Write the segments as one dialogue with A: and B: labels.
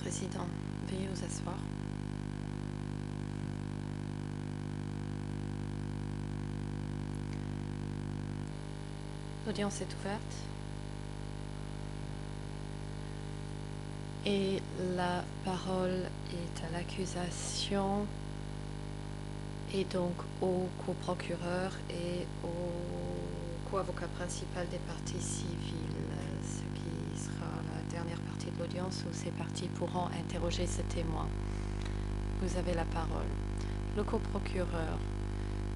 A: Président, veuillez vous asseoir. L'audience est ouverte. Et la parole est à l'accusation et donc au coprocureur et au co-avocat principal des parties civiles, ce qui sera la dernière partie de l'audience où ces parties pourront interroger ce témoin. Vous avez la parole. Le coprocureur,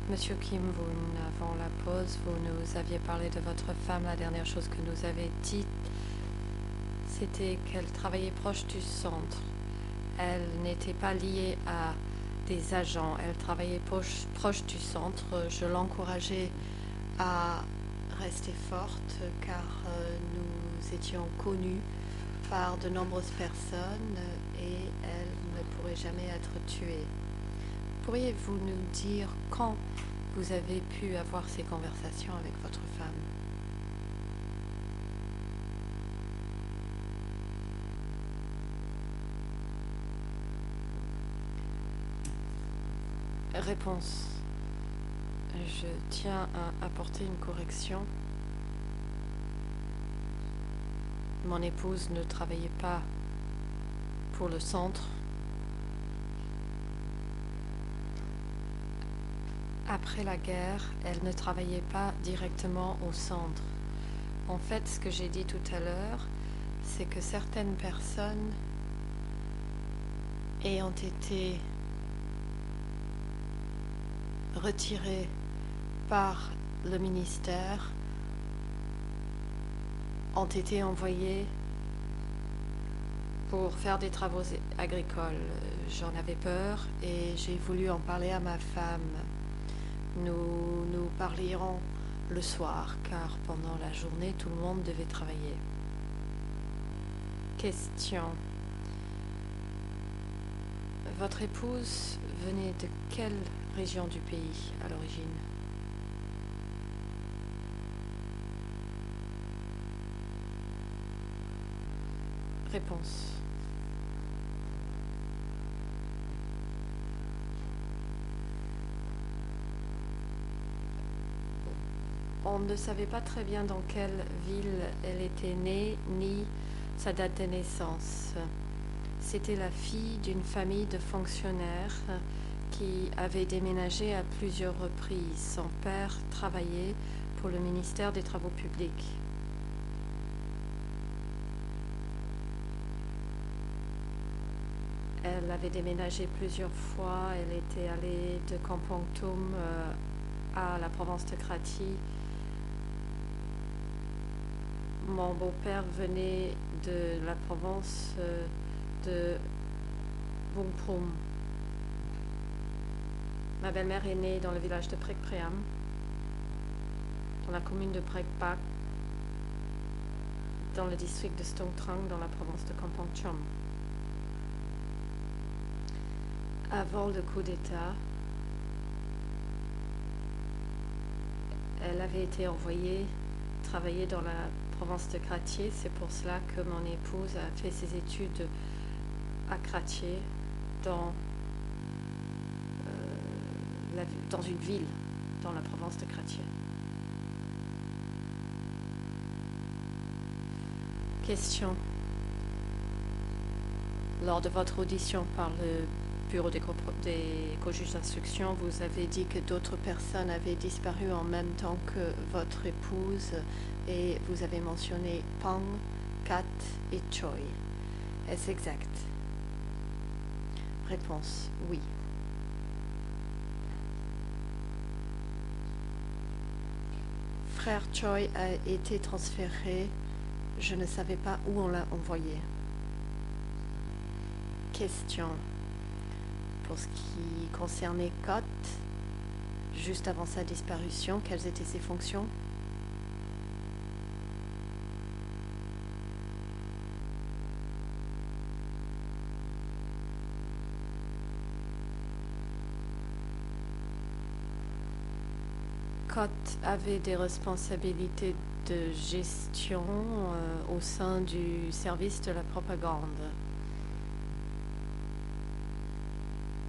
A: Monsieur Kim Woon, avant la pause, vous nous aviez parlé de votre femme. La dernière chose que nous avez dit, c'était qu'elle travaillait proche du centre. Elle n'était pas liée à des agents. Elle travaillait proche du centre. Je l'encourageais à rester forte car nous étions connus par de nombreuses personnes et elle ne pourrait jamais être tuée. Pourriez-vous nous dire quand vous avez pu avoir ces conversations avec votre femme? Réponse. Je tiens à apporter une correction. Mon épouse ne travaillait pas pour le centre. Après la guerre, elle ne travaillait pas directement au centre. En fait, ce que j'ai dit tout à l'heure, c'est que certaines personnes ayant été retirées par le ministère ont été envoyées pour faire des travaux agricoles. J'en avais peur et j'ai voulu en parler à ma femme. Nous parlierons le soir, car pendant la journée, tout le monde devait travailler. Question. Votre épouse venait de quelle région du pays à l'origine? Réponse. On ne savait pas très bien dans quelle ville elle était née, ni sa date de naissance. C'était la fille d'une famille de fonctionnaires qui avait déménagé à plusieurs reprises. Son père travaillait pour le ministère des Travaux publics. Elle avait déménagé plusieurs fois. Elle était allée de Kampong Thom à la province de Kratie. Mon beau-père venait de la province de Vung Prum. Ma belle-mère est née dans le village de Prekpream, dans la commune de Prekpak, dans le district de Stong Trang, dans la province de Kampong Chom. Avant le coup d'État, elle avait été envoyée travailler dans la province de Kratie. C'est pour cela que mon épouse a fait ses études à Kratie, dans une ville dans la province de Kratie. Question. Lors de votre audition par le bureau des co-juges d'instruction, vous avez dit que d'autres personnes avaient disparu en même temps que votre épouse et vous avez mentionné Pang, Kat et Choi. Est-ce exact? Réponse. Oui. Frère Choi a été transféré. Je ne savais pas où on l'a envoyé. Question. Pour ce qui concernait Kot, juste avant sa disparition, quelles étaient ses fonctions? Kot avait des responsabilités de gestion au sein du service de la propagande.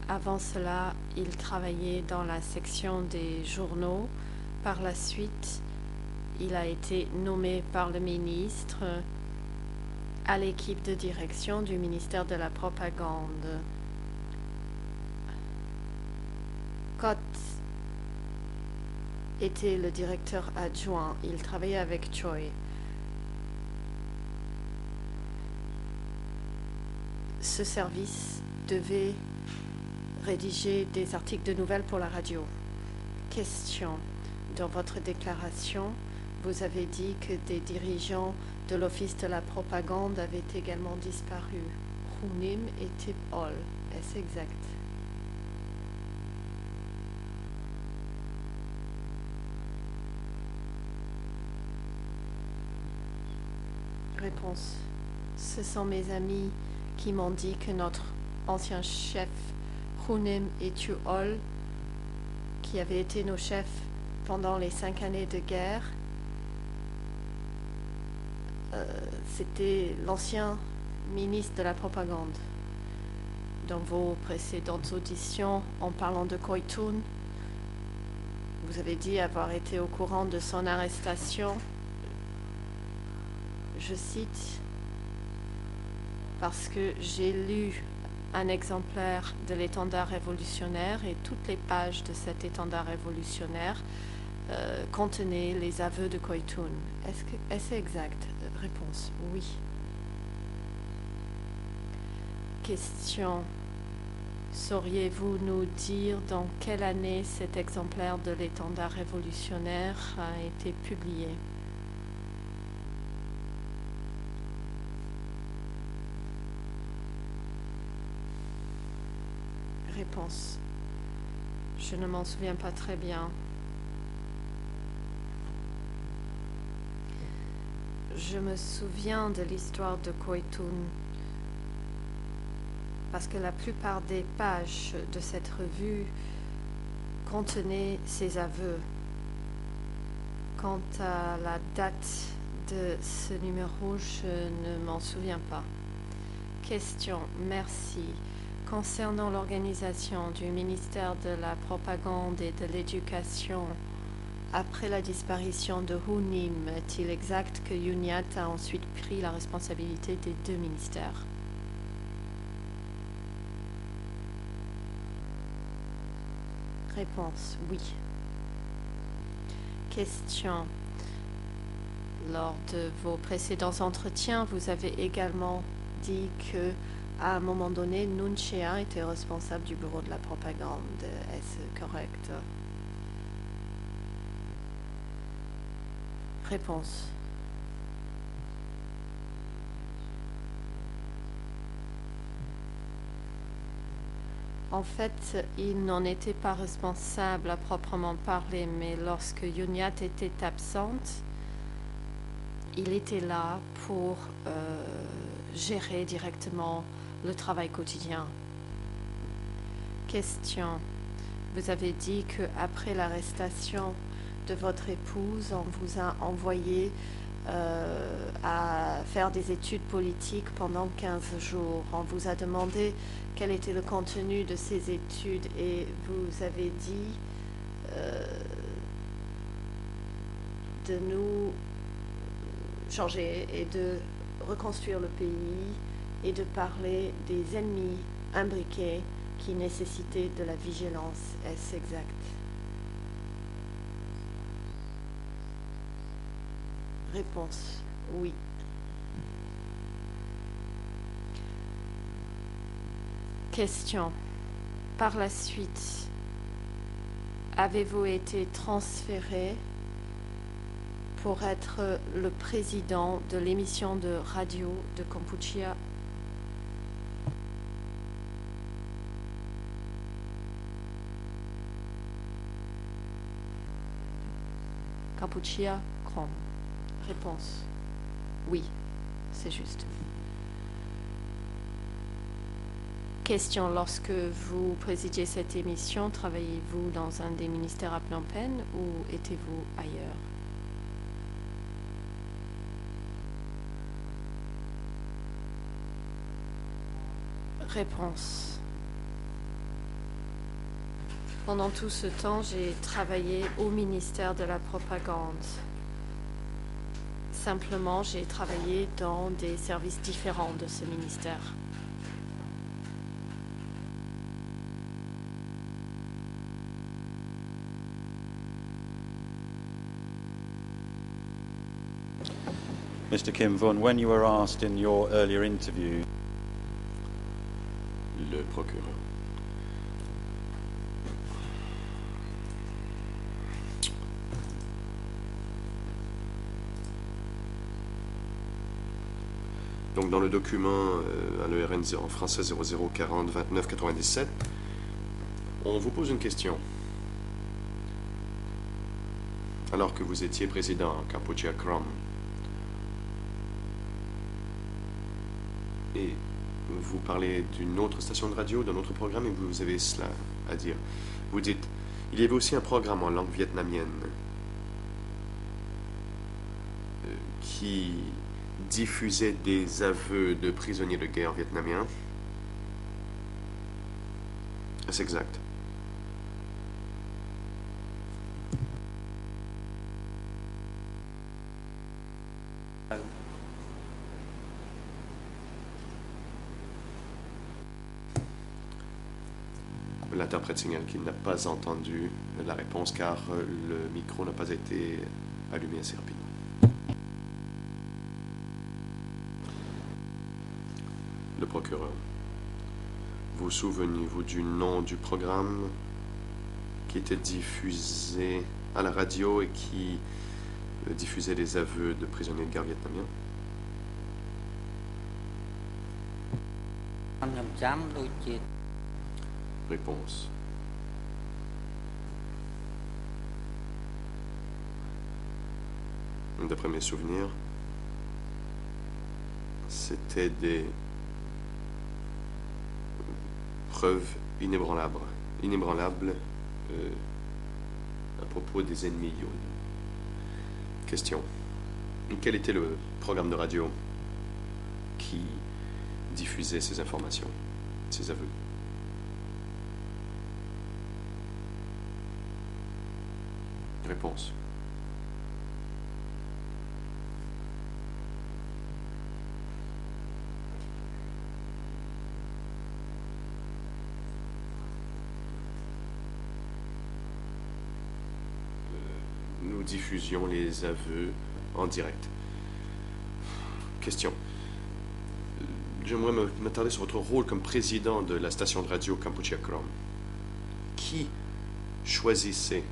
A: Avant cela, il travaillait dans la section des journaux. Par la suite, il a été nommé par le ministre à l'équipe de direction du ministère de la Propagande. Scott était le directeur adjoint. Il travaillait avec Choi. Ce service devait rédiger des articles de nouvelles pour la radio. Question. Dans votre déclaration, vous avez dit que des dirigeants de l'Office de la propagande avaient également disparu. Hunim et Tip Hall. Est-ce exact? Réponse. Ce sont mes amis qui m'ont dit que notre ancien chef, Hunim et Tu Hall, qui avaient été nos chefs pendant les 5 années de guerre, c'était l'ancien ministre de la propagande. Dans vos précédentes auditions, en parlant de Koitun, vous avez dit avoir été au courant de son arrestation. Je cite, parce que j'ai lu un exemplaire de l'étendard révolutionnaire et toutes les pages de cet étendard révolutionnaire contenaient les aveux de Koitun. Est-ce exact? Réponse, oui. Question. Sauriez-vous nous dire dans quelle année cet exemplaire de l'étendard révolutionnaire a été publié? Réponse. Je ne m'en souviens pas très bien. Je me souviens de l'histoire de Koitun parce que la plupart des pages de cette revue contenaient ses aveux. Quant à la date de ce numéro, je ne m'en souviens pas. Question. Merci. Concernant l'organisation du ministère de la Propagande et de l'Éducation, après la disparition de Hunim, est-il exact que Yunyat a ensuite pris la responsabilité des 2 ministères? Réponse, oui. Question. Lors de vos précédents entretiens, vous avez également dit que à un moment donné, Nunchea était responsable du bureau de la propagande. Est-ce correct? Réponse. En fait, il n'en était pas responsable à proprement parler, mais lorsque Yunyat était absente, il était là pour gérer directement le travail quotidien. Question. Vous avez dit qu'après l'arrestation de votre épouse, on vous a envoyé à faire des études politiques pendant 15 jours. On vous a demandé quel était le contenu de ces études et vous avez dit de nous changer et de reconstruire le pays et de parler des ennemis imbriqués qui nécessitaient de la vigilance. Est-ce exact? Réponse, oui. Question. Par la suite, avez-vous été transféré pour être le président de l'émission de radio de Kampuchea? Kampuchea Krom. Réponse. Oui, c'est juste. Question. Lorsque vous présidiez cette émission, travaillez-vous dans un des ministères à Phnom Penh ou étiez-vous ailleurs? Réponse. Pendant tout ce temps, j'ai travaillé au ministère de la Propagande. Simplement, j'ai travaillé dans des services différents de ce ministère.
B: Mr. Kim Vaughan, when you were asked in your earlier interview,
C: le procureur. Donc dans le document à l'ERN en français 0040 29 97, on vous pose une question. Alors que vous étiez président Kampuchea Krom, et vous parlez d'une autre station de radio, d'un autre programme, et vous avez cela à dire. Vous dites, il y avait aussi un programme en langue vietnamienne qui diffusait des aveux de prisonniers de guerre vietnamiens. C'est exact. L'interprète signale qu'il n'a pas entendu la réponse car le micro n'a pas été allumé assez rapidement. Le procureur. Vous souvenez-vous du nom du programme qui était diffusé à la radio et qui diffusait les aveux de prisonniers de guerre vietnamiens? Réponse. D'après mes souvenirs, c'était des preuves inébranlables à propos des ennemis Yod. Question. Quel était le programme de radio qui diffusait ces informations, ces aveux? Réponse. Nous diffusions les aveux en direct. Question. J'aimerais m'attarder sur votre rôle comme président de la station de radio Kampuchea Krom. Qui choisissait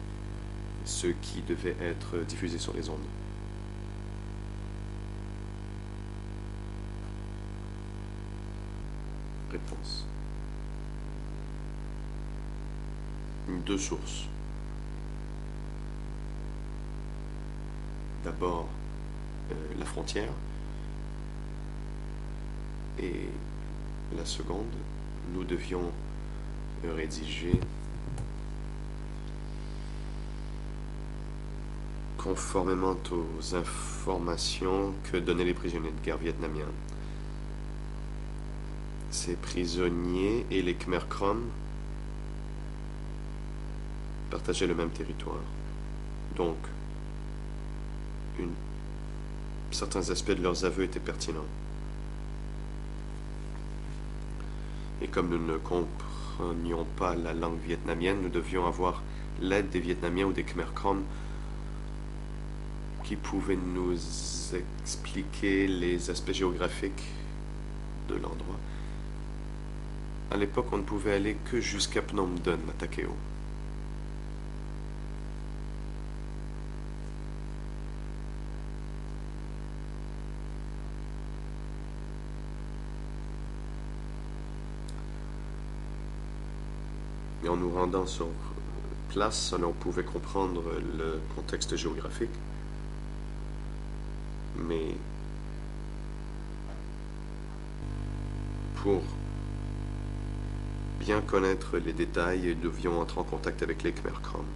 C: ce qui devait être diffusé sur les ondes? Réponse. Deux sources. D'abord, la frontière. Et la seconde, nous devions rédiger conformément aux informations que donnaient les prisonniers de guerre vietnamiens. Ces prisonniers et les Khmer Krom partageaient le même territoire. Donc, certains aspects de leurs aveux étaient pertinents. Et comme nous ne comprenions pas la langue vietnamienne, nous devions avoir l'aide des Vietnamiens ou des Khmer Krom qui pouvaient nous expliquer les aspects géographiques de l'endroit. À l'époque, on ne pouvait aller que jusqu'à Phnom Penh, à Takeo. Et en nous rendant sur place, on pouvait comprendre le contexte géographique. Mais pour bien connaître les détails, nous devions entrer en contact avec les Khmer Krom.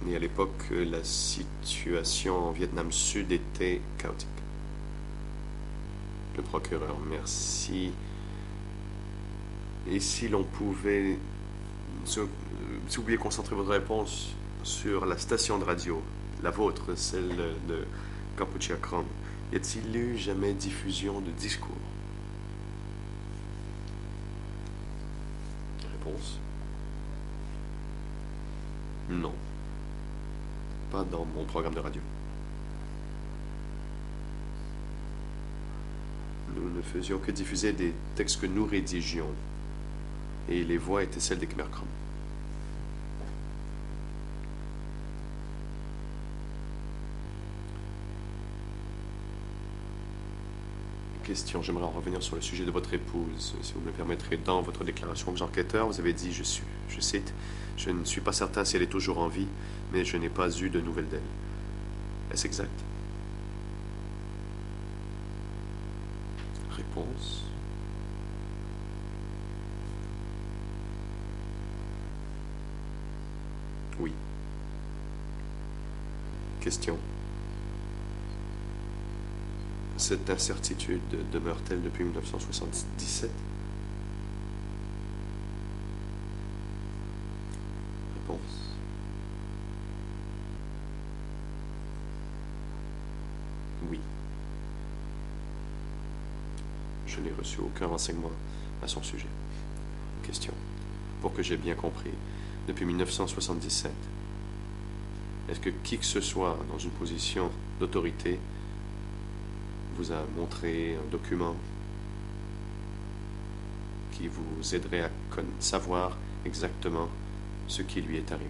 C: Et à l'époque, la situation en Vietnam Sud était chaotique. Le procureur, merci. Et si l'on pouvait, si vous pouviez concentrer votre réponse sur la station de radio, la vôtre, celle de Kampuchea Krom, y a-t-il eu jamais diffusion de discours? Réponse? Non. Pas dans mon programme de radio. Nous ne faisions que diffuser des textes que nous rédigions. Et les voix étaient celles des Khmer Krom. Question, j'aimerais en revenir sur le sujet de votre épouse, si vous me le permettrez. Dans votre déclaration d'enquêteur, vous avez dit, je cite, « Je ne suis pas certain si elle est toujours en vie, mais je n'ai pas eu de nouvelles d'elle. » Est-ce exact? Réponse. Oui. Question. Cette incertitude demeure-t-elle depuis 1977? Réponse. Oui. Je n'ai reçu aucun renseignement à son sujet. Question. Pour que j'ai bien compris, depuis 1977, est-ce que qui que ce soit dans une position d'autorité vous a montré un document qui vous aiderait à savoir exactement ce qui lui est arrivé?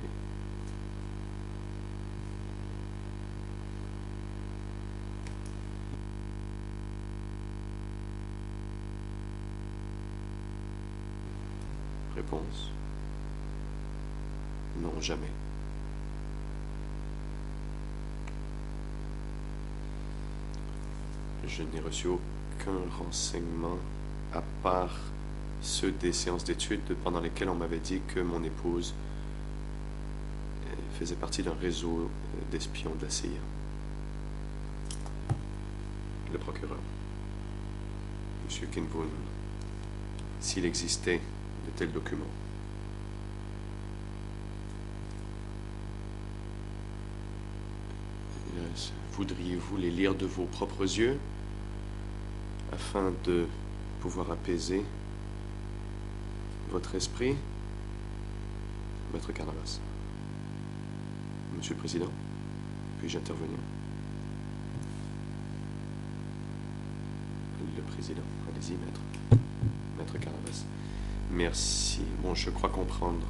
C: Réponse. Non, jamais. Je n'ai reçu aucun renseignement à part ceux des séances d'études pendant lesquelles on m'avait dit que mon épouse faisait partie d'un réseau d'espions de la CIA. Le procureur. Monsieur Kinvoon, s'il existait de tels documents, voudriez-vous les lire de vos propres yeux afin de pouvoir apaiser votre esprit? Maître Carnavas. Monsieur le Président, puis-je intervenir? Le Président. Allez-y, Maître. Maître Carnavas. Merci. Bon, je crois comprendre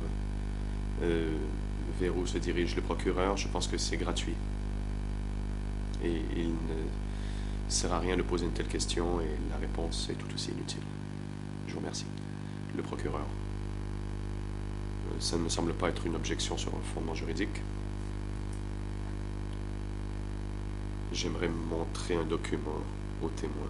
C: vers où se dirige le procureur. Je pense que c'est gratuit. Et il ne sert à rien de poser une telle question et la réponse est tout aussi inutile. Je vous remercie. Le procureur. Ça ne me semble pas être une objection sur un fondement juridique. J'aimerais montrer un document au témoin.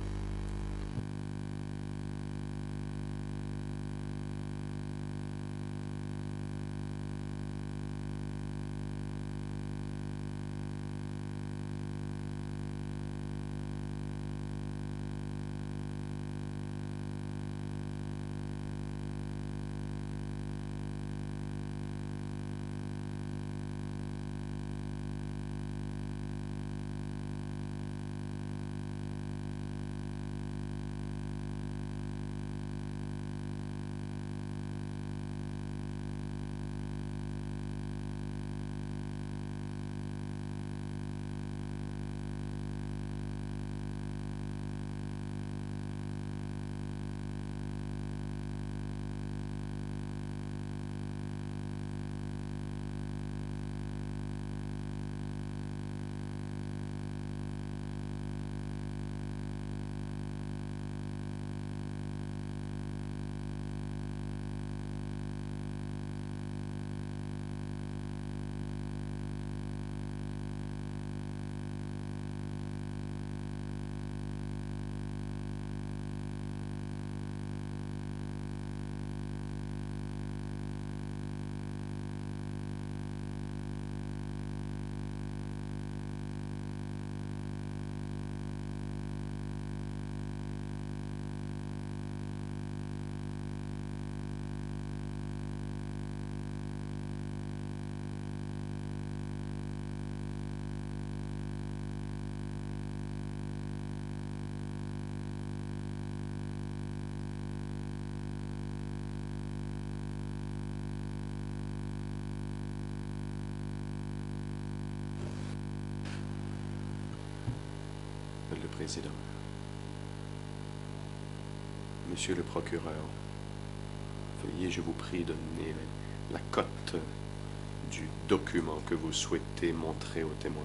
C: Le président. Monsieur le procureur, veuillez, je vous prie, donner la cote du document que vous souhaitez montrer aux témoins.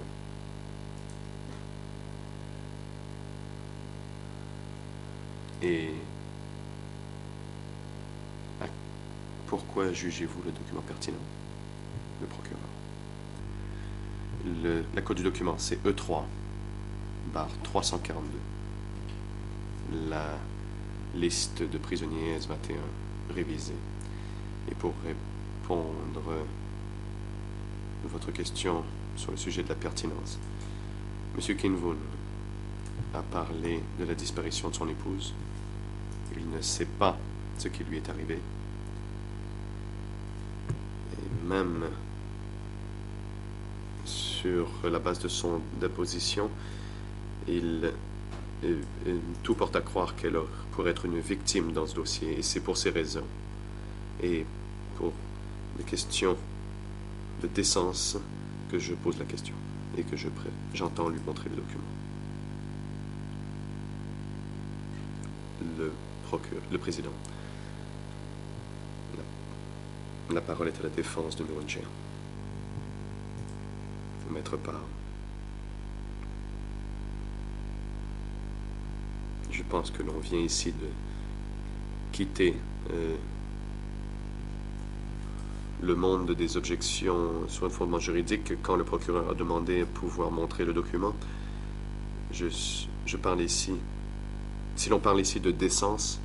C: Et pourquoi jugez-vous le document pertinent? Le procureur. La cote du document, c'est E3, barre 342. La liste de prisonniers S21 révisée. Et pour répondre à votre question sur le sujet de la pertinence, M. Kinvoon a parlé de la disparition de son épouse. Il ne sait pas ce qui lui est arrivé. Et même sur la base de son déposition, tout porte à croire qu'elle pourrait être une victime dans ce dossier. Et c'est pour ces raisons, et pour des questions de décence, que je pose la question et que j'entends lui montrer le document. Le président. La parole est à la défense de Nguyen. Maître Parr. Je pense que l'on vient ici de quitter le monde des objections sur un fondement juridique. Quand le procureur a demandé à pouvoir montrer le document, je parle ici, si l'on parle ici de décence,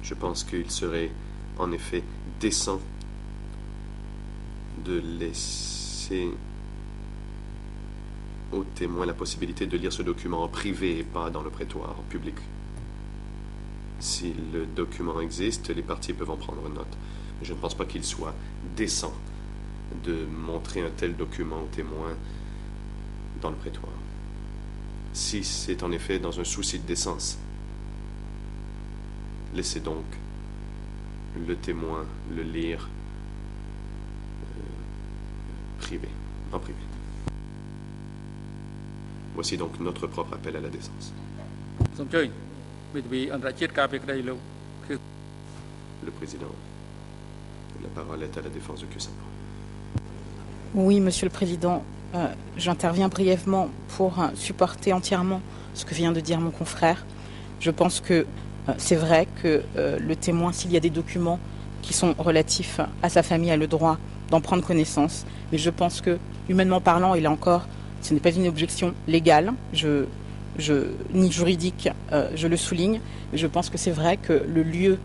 C: je pense qu'il serait en effet décent de laisser aux témoins la possibilité de lire ce document en privé et pas dans le prétoire en public. Si le document existe, les parties peuvent en prendre note. Mais je ne pense pas qu'il soit décent de montrer un tel document aux témoins dans le prétoire. Si c'est en effet dans un souci de décence, laissez donc le témoin le lire en privé. Voici donc notre propre appel à la décence. Le président, la parole est à la défense de Q5.
D: Oui, Monsieur le Président, j'interviens brièvement pour supporter entièrement ce que vient de dire mon confrère. Je pense que c'est vrai que le témoin, s'il y a des documents qui sont relatifs à sa famille, a le droit d'en prendre connaissance. Mais je pense que, humainement parlant, il a encore, ce n'est pas une objection légale, ni juridique, je le souligne. Mais je pense que c'est vrai que le lieu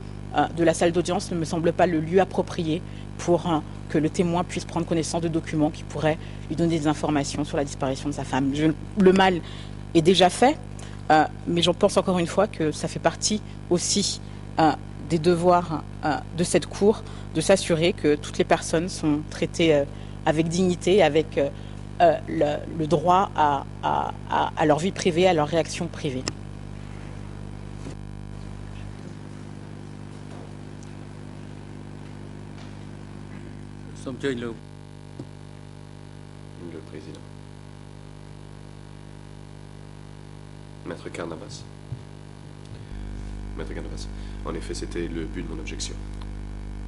D: de la salle d'audience ne me semble pas le lieu approprié pour que le témoin puisse prendre connaissance de documents qui pourraient lui donner des informations sur la disparition de sa femme. Le mal est déjà fait, mais je pense encore une fois que ça fait partie aussi des devoirs de cette Cour de s'assurer que toutes les personnes sont traitées avec dignité, avec le droit à leur vie privée, à leur réaction privée.
C: Le président. Maître Carnavas. Maître Carnavas. En effet, c'était le but de mon objection.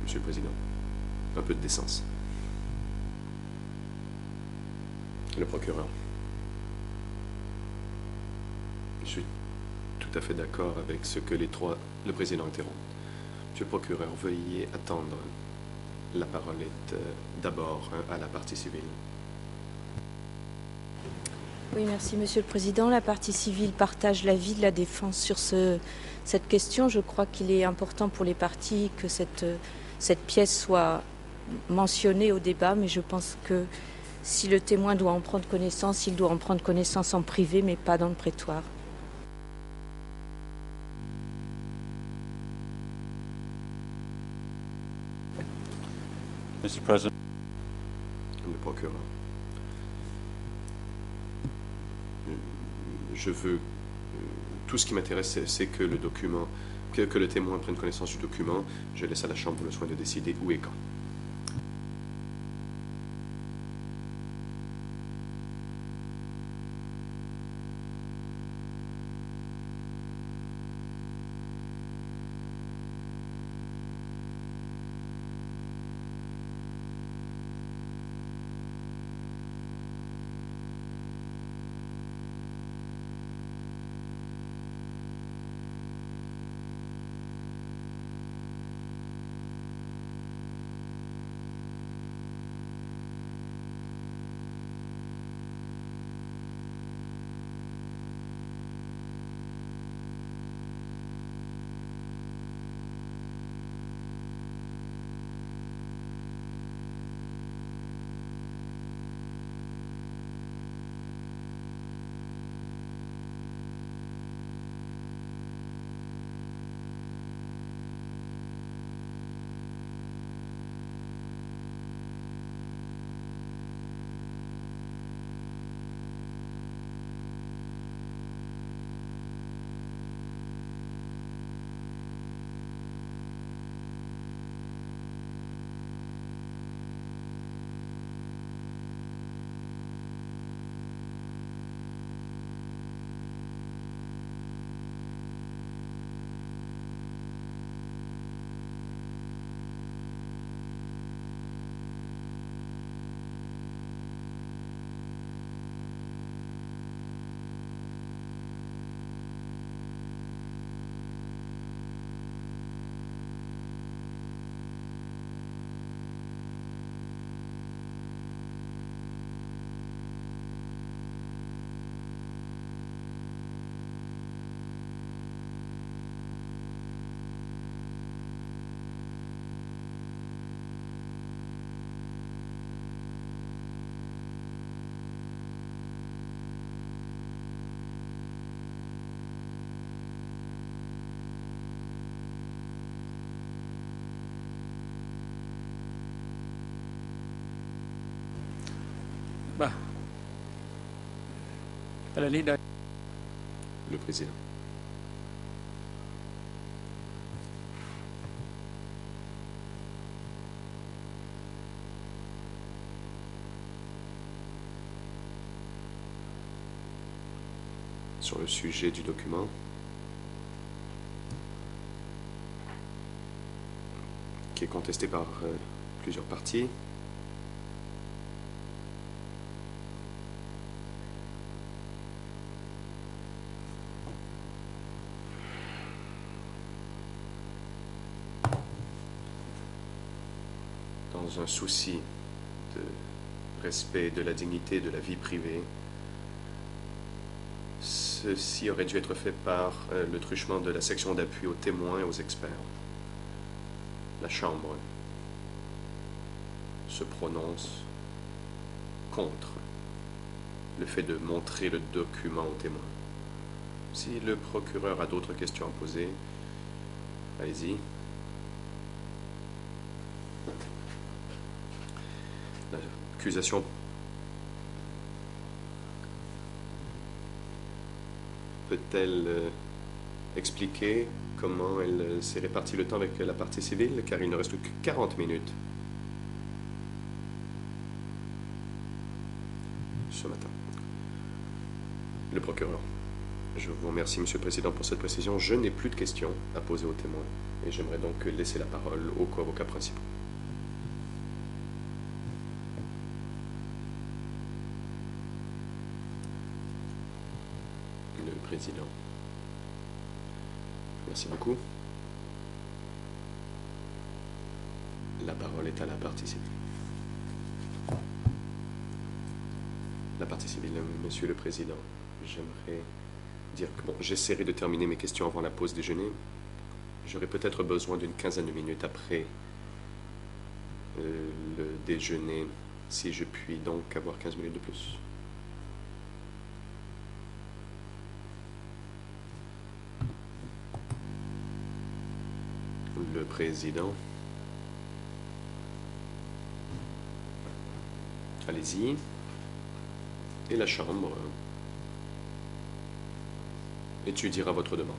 C: Monsieur le Président, un peu de décence. Le procureur. Je suis tout à fait d'accord avec ce que le président interrompt. Monsieur le procureur, veuillez attendre. La parole est d'abord à la partie civile.
A: Oui, merci Monsieur le Président. La partie civile partage l'avis de la défense sur cette question. Je crois qu'il est important pour les parties que cette pièce soit mentionnée au débat, mais je pense que si le témoin doit en prendre connaissance, il doit en prendre connaissance en privé, mais pas dans le prétoire.
B: Mr. President.
C: Le procureur. Je veux... Tout ce qui m'intéresse, c'est que le document, que le témoin prenne connaissance du document. Je laisse à la Chambre le soin de décider où et quand. Le président. Sur le sujet du document, qui est contesté par plusieurs parties. Dans un souci de respect de la dignité de la vie privée, ceci aurait dû être fait par le truchement de la section d'appui aux témoins et aux experts. La Chambre se prononce contre le fait de montrer le document aux témoins. Si le procureur a d'autres questions à poser, allez-y. L'accusation peut-elle expliquer comment elle s'est répartie le temps avec la partie civile, car il ne reste que 40 minutes ce matin. Le procureur. Je vous remercie, Monsieur le Président, pour cette précision. Je n'ai plus de questions à poser aux témoins et j'aimerais donc laisser la parole aux co-avocats principaux. Le Président. Merci beaucoup. La parole est à la partie civile. La partie civile, Monsieur le Président, j'aimerais dire que j'essaierai de terminer mes questions avant la pause déjeuner. J'aurai peut-être besoin d'une quinzaine de minutes après le déjeuner, si je puis donc avoir 15 minutes de plus. Le Président. Allez-y. Et la Chambre étudiera votre demande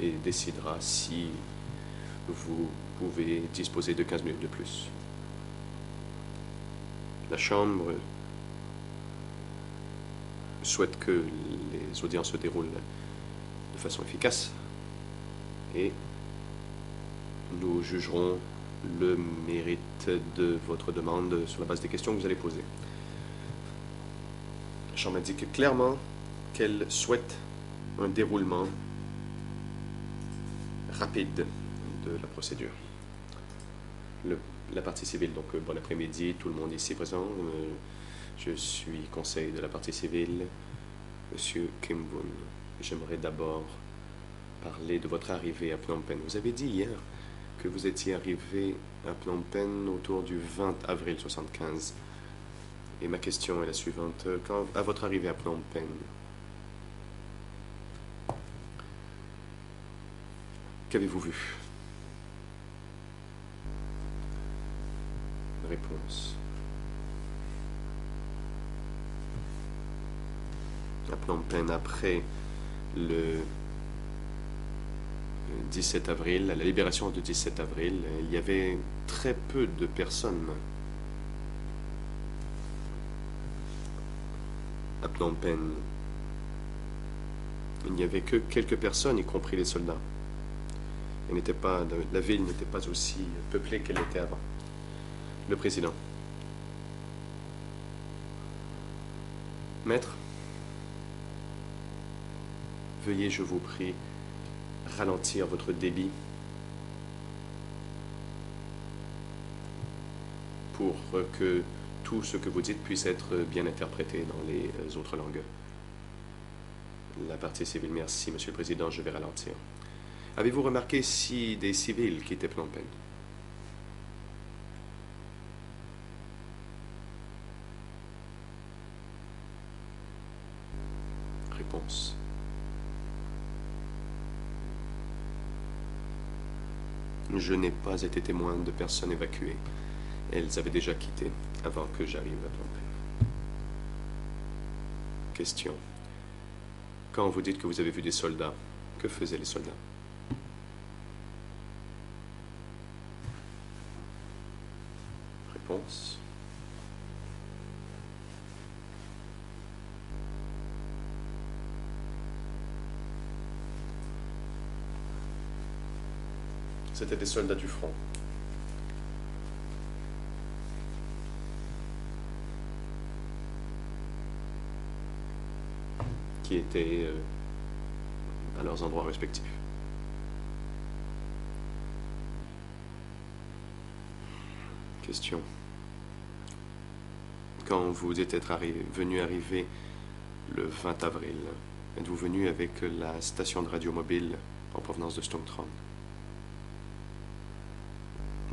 C: et décidera si vous pouvez disposer de 15 minutes de plus. La Chambre souhaite que les audiences se déroulent de façon efficace et nous jugerons le mérite de votre demande sur la base des questions que vous allez poser. La Chambre indique clairement qu'elle souhaite un déroulement rapide de la procédure. La partie civile, donc bon après-midi, tout le monde ici présent. Je suis conseiller de la partie civile, Monsieur Kim Voon. J'aimerais d'abord parler de votre arrivée à Phnom Penh. Vous avez dit hier que vous étiez arrivé à Phnom Penh autour du 20 avril 1975. Et ma question est la suivante. À votre arrivée à Phnom Penh, qu'avez-vous vu? Réponse. À Phnom Penh, après le 17 avril, à la libération du 17 avril, il y avait très peu de personnes à Phnom Penh. Il n'y avait que quelques personnes, y compris les soldats. La ville n'était pas aussi peuplée qu'elle était avant. Le Président. Maître, veuillez, je vous prie, ralentir votre débit pour que tout ce que vous dites puisse être bien interprété dans les autres langues. La partie civile, merci, Monsieur le Président, je vais ralentir. Avez-vous remarqué si des civils quittaient Phnom Penh? Réponse. Je n'ai pas été témoin de personnes évacuées. Elles avaient déjà quitté avant que j'arrive à Phnom Penh. Question. Quand vous dites que vous avez vu des soldats, que faisaient les soldats? Réponse. C'était des soldats du front. Qui étaient à leurs endroits respectifs. Question. Quand vous êtes venu arriver le 20 avril, êtes-vous venu avec la station de radio mobile en provenance de Stonetrong?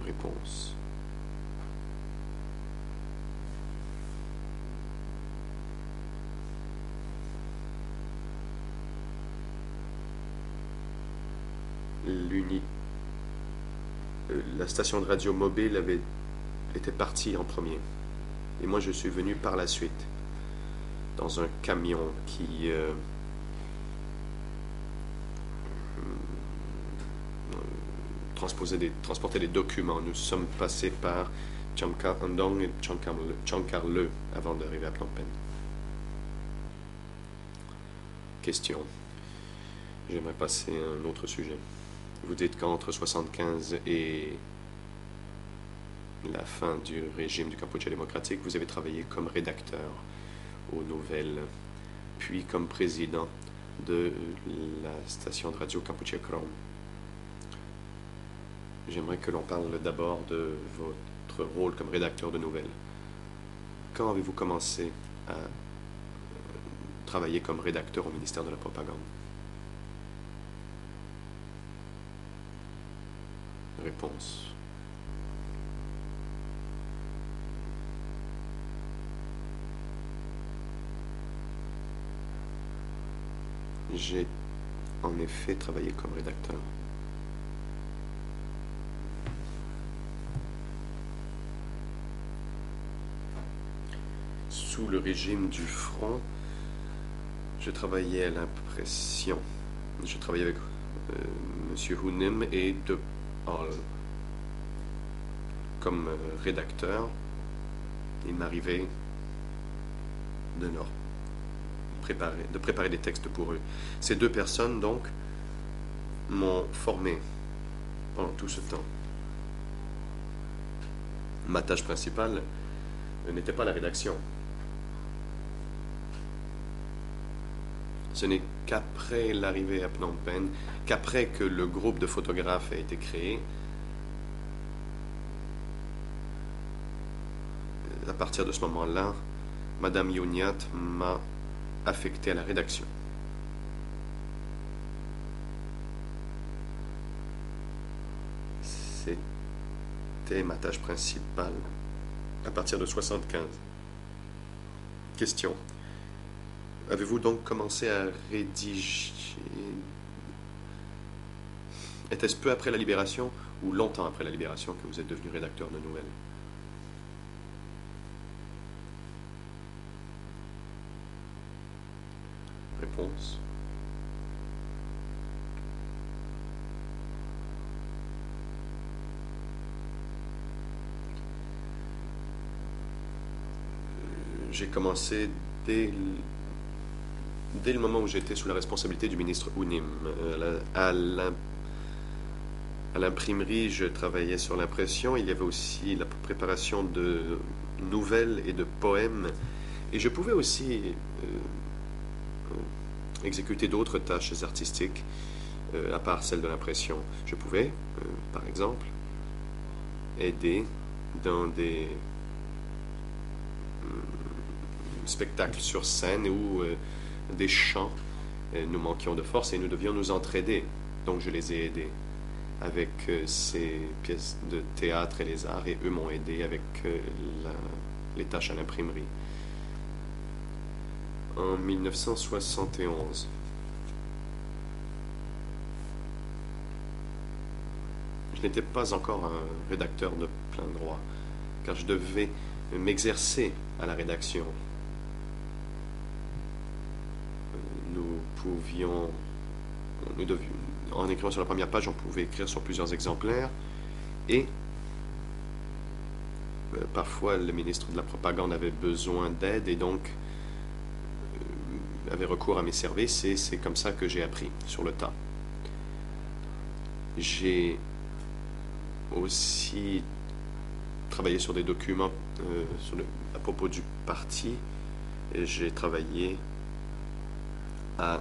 C: Réponse. La station de radio mobile était partie en premier. Et moi, je suis venu par la suite dans un camion qui transportait des documents. Nous sommes passés par Chankar-Andong et Chankar-Le avant d'arriver à Phnom Penh. Question. J'aimerais passer à un autre sujet. Vous dites qu'entre 1975 et la fin du régime du Kampuchea démocratique, vous avez travaillé comme rédacteur aux nouvelles, puis comme président de la station de radio Kampuchea Krom. J'aimerais que l'on parle d'abord de votre rôle comme rédacteur de nouvelles. Quand avez-vous commencé à travailler comme rédacteur au ministère de la Propagande? Réponse. J'ai en effet travaillé comme rédacteur. Sous le régime du front, je travaillais à l'impression. Je travaillais avec M. Hunim et De Paul comme rédacteur. Il m'arrivait de préparer des textes pour eux. Ces deux personnes, donc, m'ont formé pendant tout ce temps. Ma tâche principale n'était pas la rédaction. Ce n'est qu'après l'arrivée à Phnom Penh, qu'après que le groupe de photographes a été créé, à partir de ce moment-là, Madame Youniat m'a affecté à la rédaction. C'était ma tâche principale à partir de 1975. Question. Avez-vous donc commencé à rédiger? Était-ce peu après la libération ou longtemps après la libération que vous êtes devenu rédacteur de nouvelles? Réponse. J'ai commencé dès le moment où j'étais sous la responsabilité du ministre Hunim. À l'imprimerie, je travaillais sur l'impression. Il y avait aussi la préparation de nouvelles et de poèmes. Et je pouvais aussi exécuter d'autres tâches artistiques à part celle de l'impression. Je pouvais, par exemple, aider dans des spectacles sur scène où des chants, nous manquions de force et nous devions nous entraider. Donc je les ai aidés avec ces pièces de théâtre et les arts, et eux m'ont aidé avec les tâches à l'imprimerie. En 1971, je n'étais pas encore un rédacteur de plein droit, car je devais m'exercer à la rédaction. en écrivant sur la première page, on pouvait écrire sur plusieurs exemplaires. Et parfois, le ministre de la Propagande avait besoin d'aide et donc avait recours à mes services. Et c'est comme ça que j'ai appris sur le tas. J'ai aussi travaillé sur des documents à propos du parti. J'ai travaillé à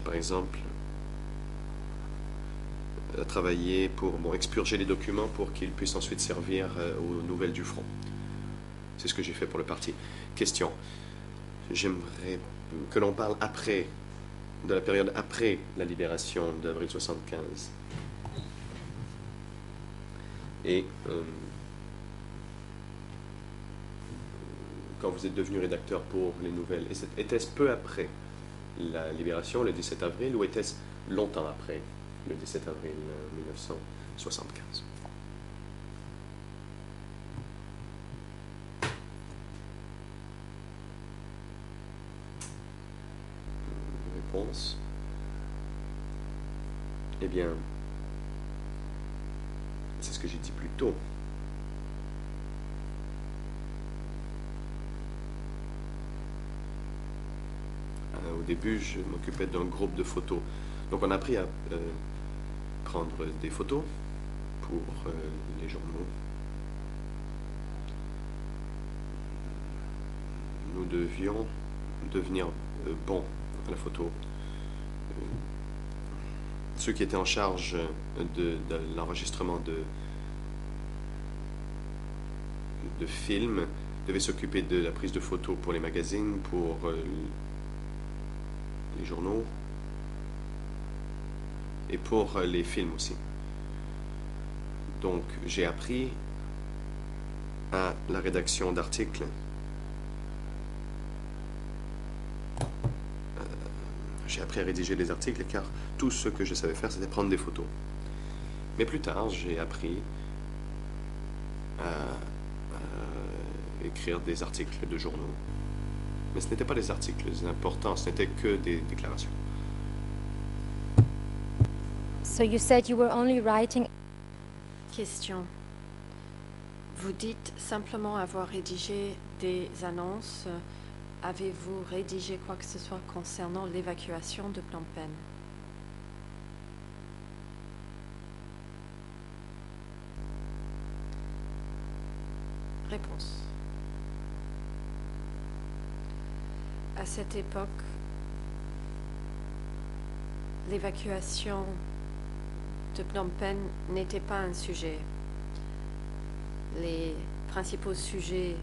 C: par exemple à travailler pour expurger les documents pour qu'ils puissent ensuite servir aux nouvelles du front. C'est ce que j'ai fait pour le parti. Question. J'aimerais que l'on parle de la période après la libération d'avril 75. Et quand vous êtes devenu rédacteur pour les nouvelles, était-ce peu après la libération, le 17 avril, ou était-ce longtemps après le 17 avril 1975? Réponse. Eh bien, c'est ce que j'ai dit plus tôt. Au début, je m'occupais d'un groupe de photos. Donc, on a appris à prendre des photos pour les journaux. Nous devions devenir bons à la photo. Ceux qui étaient en charge de l'enregistrement de films devaient s'occuper de la prise de photos pour les magazines, pour les journaux et pour les films aussi. Donc, j'ai appris à la rédaction d'articles. J'ai appris à rédiger des articles car tout ce que je savais faire, c'était prendre des photos. Mais plus tard, j'ai appris à écrire des articles de journaux. Mais ce n'étaient pas des articles importants, ce n'était que des déclarations.
E: So you said you were only writing.
A: Question. Vous dites simplement avoir rédigé des annonces. Avez-vous rédigé quoi que ce soit concernant l'évacuation de Phnom Penh? Réponse. À cette époque, l'évacuation de Phnom Penh n'était pas un sujet. Les principaux sujets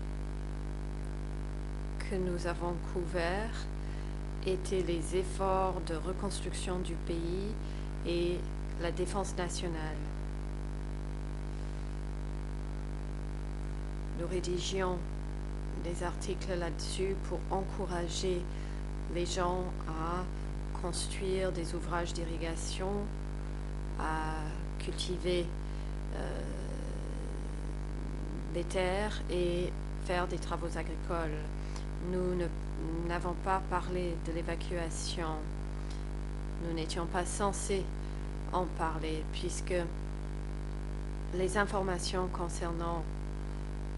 A: que nous avons couverts étaient les efforts de reconstruction du pays et la défense nationale. Nous rédigions des articles là-dessus pour encourager les gens à construire des ouvrages d'irrigation, à cultiver des terres et faire des travaux agricoles. Nous n'avons pas parlé de l'évacuation. Nous n'étions pas censés en parler puisque les informations concernant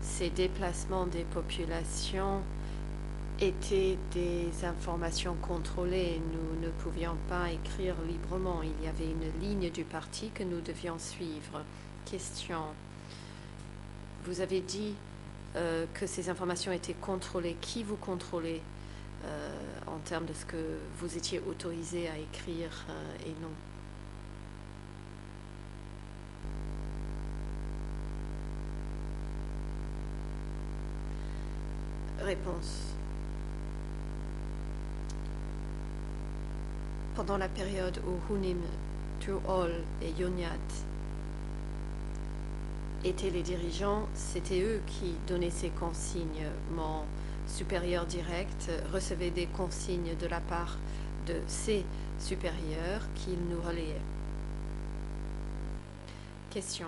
A: ces déplacements des populations étaient des informations contrôlées. Nous ne pouvions pas écrire librement. Il y avait une ligne du parti que nous devions suivre. Question. Vous avez dit que ces informations étaient contrôlées. Qui vous contrôlez en termes de ce que vous étiez autorisé à écrire et non? Réponse. Pendant la période où Hunim, Tuol et Yonyat étaient les dirigeants, c'était eux qui donnaient ces consignes. Mon supérieur direct recevait des consignes de la part de ses supérieurs qu'il nous relayaient. Question.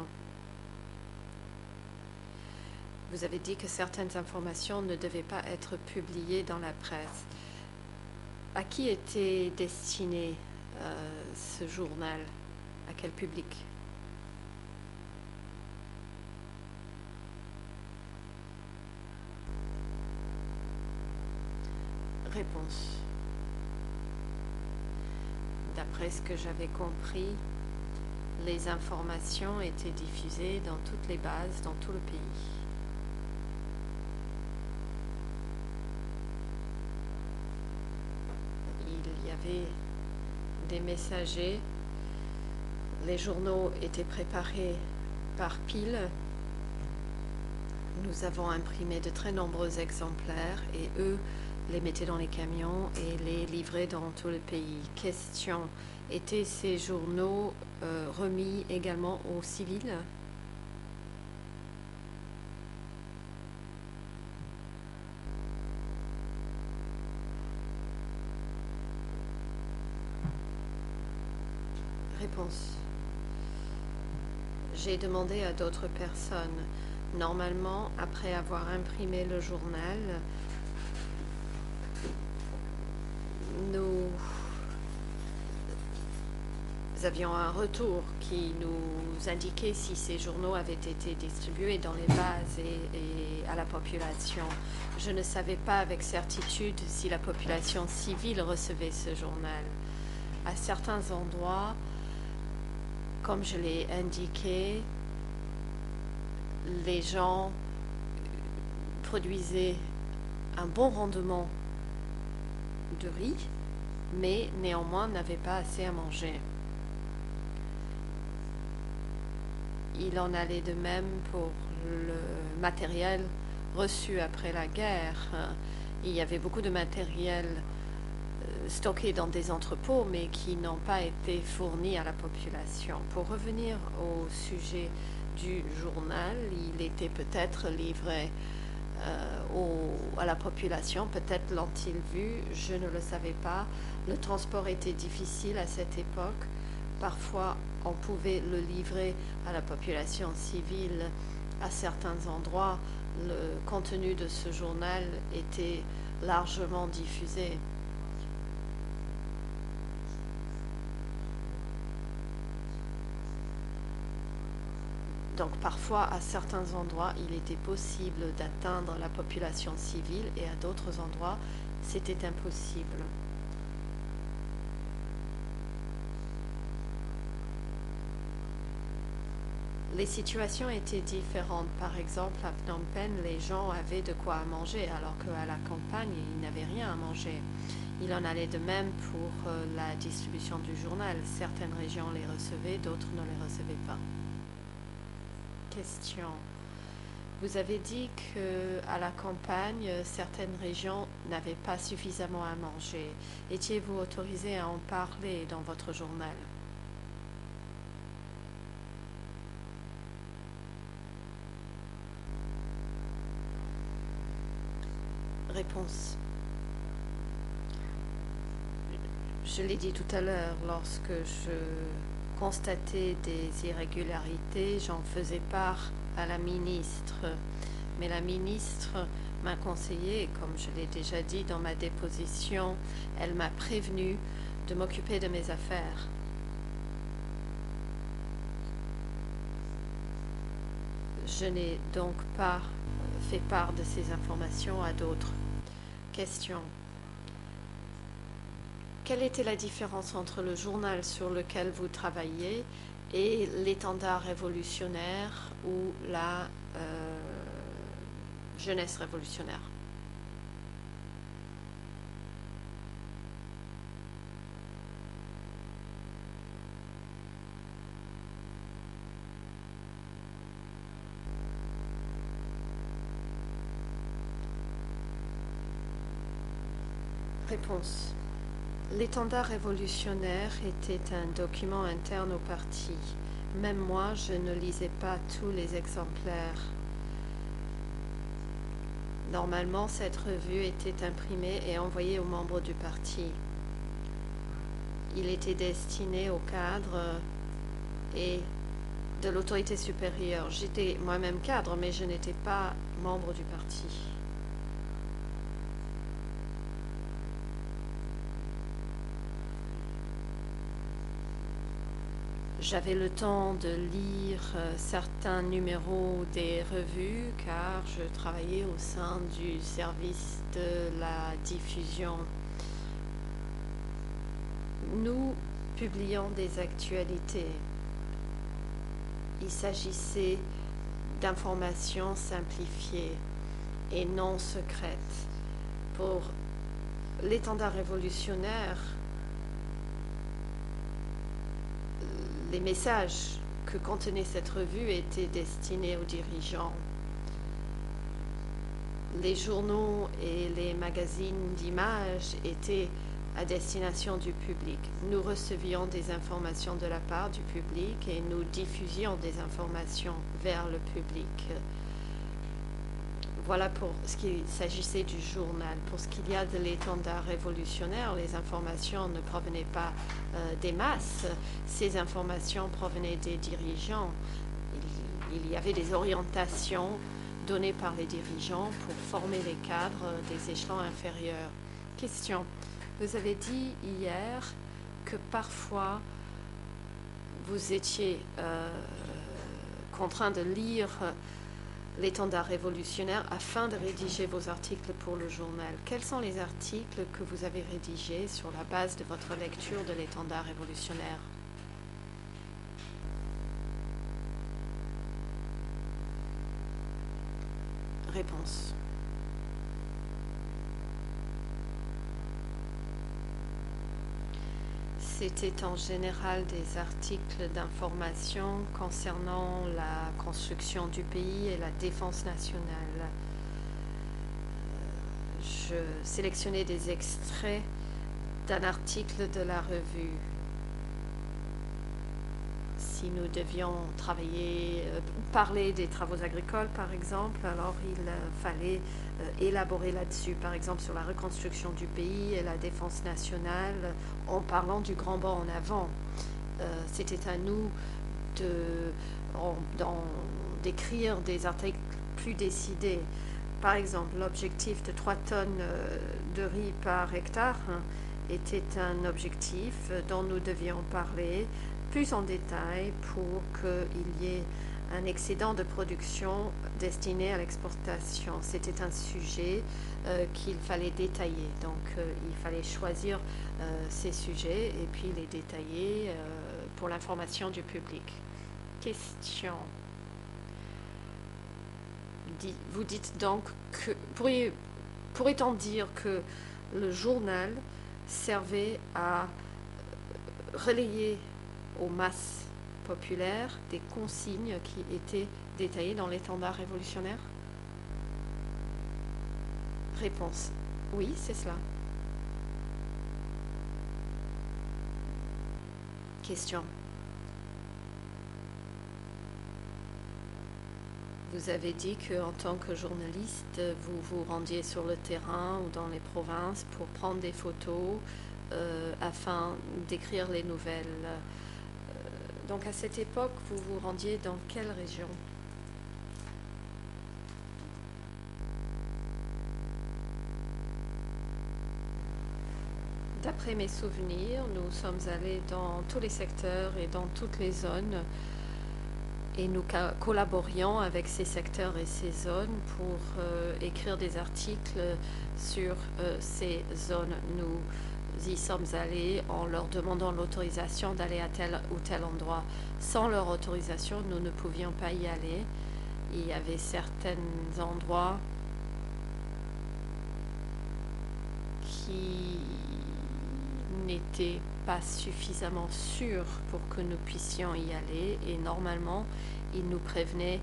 A: Vous avez dit que certaines informations ne devaient pas être publiées dans la presse. À qui était destiné ce journal? À quel public? Réponse. D'après ce que j'avais compris, les informations étaient diffusées dans toutes les bases, dans tout le pays. Il y avait des messagers. Les journaux étaient préparés par pile. Nous avons imprimé de très nombreux exemplaires et eux les mettaient dans les camions et les livraient dans tout le pays. Question, étaient ces journaux remis également aux civils? Réponse. J'ai demandé à d'autres personnes. Normalement, après avoir imprimé le journal, nous avions un retour qui nous indiquait si ces journaux avaient été distribués dans les bases et à la population. Je ne savais pas avec certitude si la population civile recevait ce journal. À certains endroits, comme je l'ai indiqué, les gens produisaient un bon rendement de riz, mais néanmoins n'avaient pas assez à manger. Il en allait de même pour le matériel reçu après la guerre. Il y avait beaucoup de matériel stocké dans des entrepôts, mais qui n'ont pas été fournis à la population. Pour revenir au sujet du journal, il était peut-être livré à la population, peut-être l'ont-ils vu, je ne le savais pas. Le transport était difficile à cette époque. Parfois, on pouvait le livrer à la population civile. À certains endroits, le contenu de ce journal était largement diffusé. Donc parfois, à certains endroits, il était possible d'atteindre la population civile et à d'autres endroits, c'était impossible. Les situations étaient différentes. Par exemple, à Phnom Penh, les gens avaient de quoi à manger, alors qu'à la campagne, ils n'avaient rien à manger. Il en allait de même pour la distribution du journal. Certaines régions les recevaient, d'autres ne les recevaient pas. Question. Vous avez dit qu'à la campagne, certaines régions n'avaient pas suffisamment à manger. Étiez-vous autorisé à en parler dans votre journal? Réponse. Je l'ai dit tout à l'heure, lorsque je constatais des irrégularités, j'en faisais part à la ministre. Mais la ministre m'a conseillé, comme je l'ai déjà dit dans ma déposition, elle m'a prévenu de m'occuper de mes affaires. Je n'ai donc pas fait part de ces informations à d'autres. Question. Quelle était la différence entre le journal sur lequel vous travailliez et l'étendard révolutionnaire ou la jeunesse révolutionnaire? Réponse. L'étendard révolutionnaire était un document interne au parti. Même moi, je ne lisais pas tous les exemplaires. Normalement, cette revue était imprimée et envoyée aux membres du parti. Il était destiné aux cadres et de l'autorité supérieure. J'étais moi-même cadre, mais je n'étais pas membre du parti. J'avais le temps de lire certains numéros des revues car je travaillais au sein du service de la diffusion. Nous publions des actualités. Il s'agissait d'informations simplifiées et non secrètes. Pour l'étendard révolutionnaire, les messages que contenait cette revue étaient destinés aux dirigeants. Les journaux et les magazines d'images étaient à destination du public. Nous recevions des informations de la part du public et nous diffusions des informations vers le public. Voilà pour ce qu'il s'agissait du journal. Pour ce qu'il y a de l'étendard révolutionnaire, les informations ne provenaient pas des masses. Ces informations provenaient des dirigeants. Il y avait des orientations données par les dirigeants pour former les cadres des échelons inférieurs. Question. Vous avez dit hier que parfois vous étiez contraint de lire l'étendard révolutionnaire afin de rédiger vos articles pour le journal. Quels sont les articles que vous avez rédigés sur la base de votre lecture de l'étendard révolutionnaire? Réponse. C'était en général des articles d'information concernant la construction du pays et la défense nationale. Je sélectionnais des extraits d'un article de la revue. Si nous devions parler des travaux agricoles, par exemple, alors il fallait élaborer là-dessus, par exemple sur la reconstruction du pays et la défense nationale, en parlant du grand bond en avant. C'était à nous d'écrire des articles plus décidés. Par exemple, l'objectif de 3 tonnes de riz par hectare était un objectif dont nous devions parler plus en détail pour qu'il y ait un excédent de production destiné à l'exportation. C'était un sujet qu'il fallait détailler. Donc, il fallait choisir ces sujets et puis les détailler pour l'information du public. Question. Vous dites donc que... Pourrait-on dire que le journal servait à relayer aux masses populaires des consignes qui étaient détaillées dans l'étendard révolutionnaire? Réponse. Oui, c'est cela. Question. Vous avez dit qu'en tant que journaliste, vous vous rendiez sur le terrain ou dans les provinces pour prendre des photos afin d'écrire les nouvelles. Donc à cette époque, vous vous rendiez dans quelle région? D'après mes souvenirs, nous sommes allés dans tous les secteurs et dans toutes les zones et nous collaborions avec ces secteurs et ces zones pour écrire des articles sur ces zones. Nous y sommes allés en leur demandant l'autorisation d'aller à tel ou tel endroit. Sans leur autorisation, nous ne pouvions pas y aller. Il y avait certains endroits qui n'étaient pas suffisamment sûrs pour que nous puissions y aller et normalement, ils nous prévenaient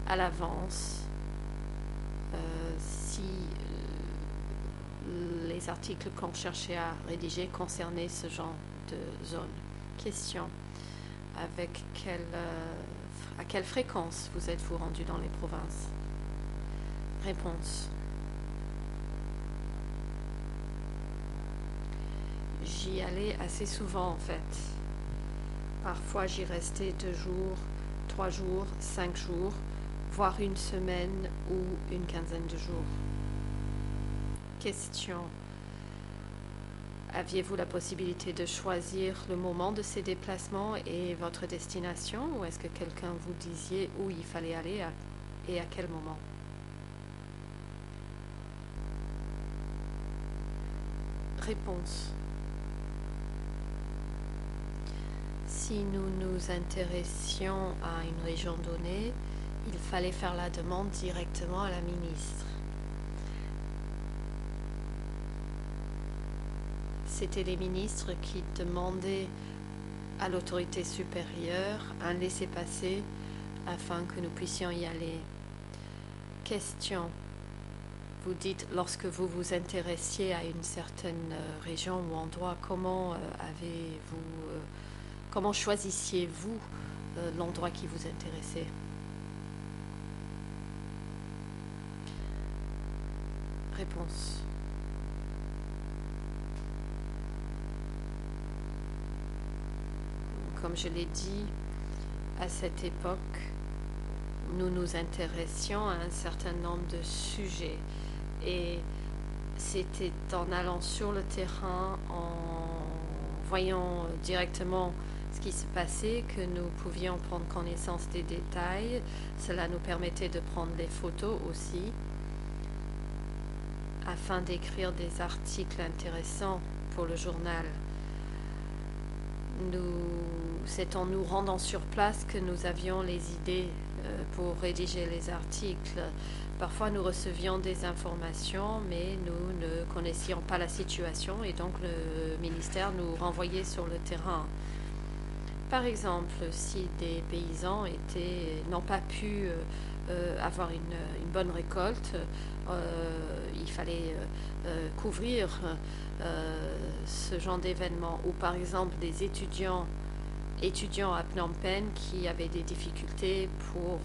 A: à l'avance si les articles qu'on cherchait à rédiger concernaient ce genre de zone. Question. À quelle fréquence vous êtes-vous rendu dans les provinces? Réponse. J'y allais assez souvent en fait. Parfois j'y restais 2 jours, 3 jours, 5 jours, voire une semaine ou une quinzaine de jours. Question. Aviez-vous la possibilité de choisir le moment de ces déplacements et votre destination, ou est-ce que quelqu'un vous disait où il fallait aller et à quel moment? Réponse. Si nous nous intéressions à une région donnée, il fallait faire la demande directement à la ministre. C'était les ministres qui demandaient à l'autorité supérieure un laissez-passer afin que nous puissions y aller. Question. Vous dites, lorsque vous vous intéressiez à une certaine région ou endroit, comment comment choisissiez-vous l'endroit qui vous intéressait? Réponse. Comme je l'ai dit, à cette époque, nous nous intéressions à un certain nombre de sujets. Et c'était en allant sur le terrain, en voyant directement ce qui se passait, que nous pouvions prendre connaissance des détails. Cela nous permettait de prendre des photos aussi, afin d'écrire des articles intéressants pour le journal. C'est en nous rendant sur place que nous avions les idées pour rédiger les articles. Parfois, nous recevions des informations, mais nous ne connaissions pas la situation et donc le ministère nous renvoyait sur le terrain. Par exemple, si des paysans n'ont pas pu avoir une bonne récolte, il fallait couvrir ce genre d'événement. Ou par exemple, des étudiants à Phnom Penh qui avaient des difficultés pour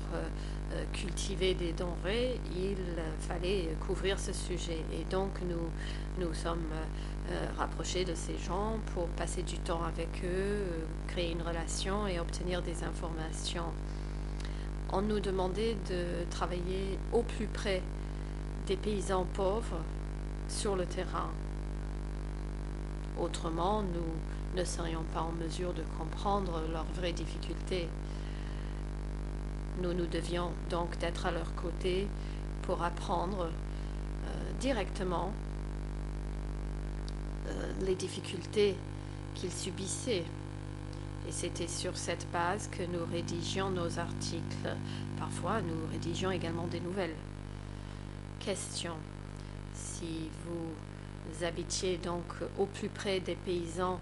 A: cultiver des denrées, il fallait couvrir ce sujet. Et donc, nous sommes rapprochés de ces gens pour passer du temps avec eux, créer une relation et obtenir des informations. On nous demandait de travailler au plus près des paysans pauvres sur le terrain. Autrement, nous ne serions pas en mesure de comprendre leurs vraies difficultés. Nous devions donc d'être à leur côté pour apprendre directement les difficultés qu'ils subissaient. Et c'était sur cette base que nous rédigions nos articles. Parfois, nous rédigions également des nouvelles. Question. Si vous habitiez donc au plus près des paysans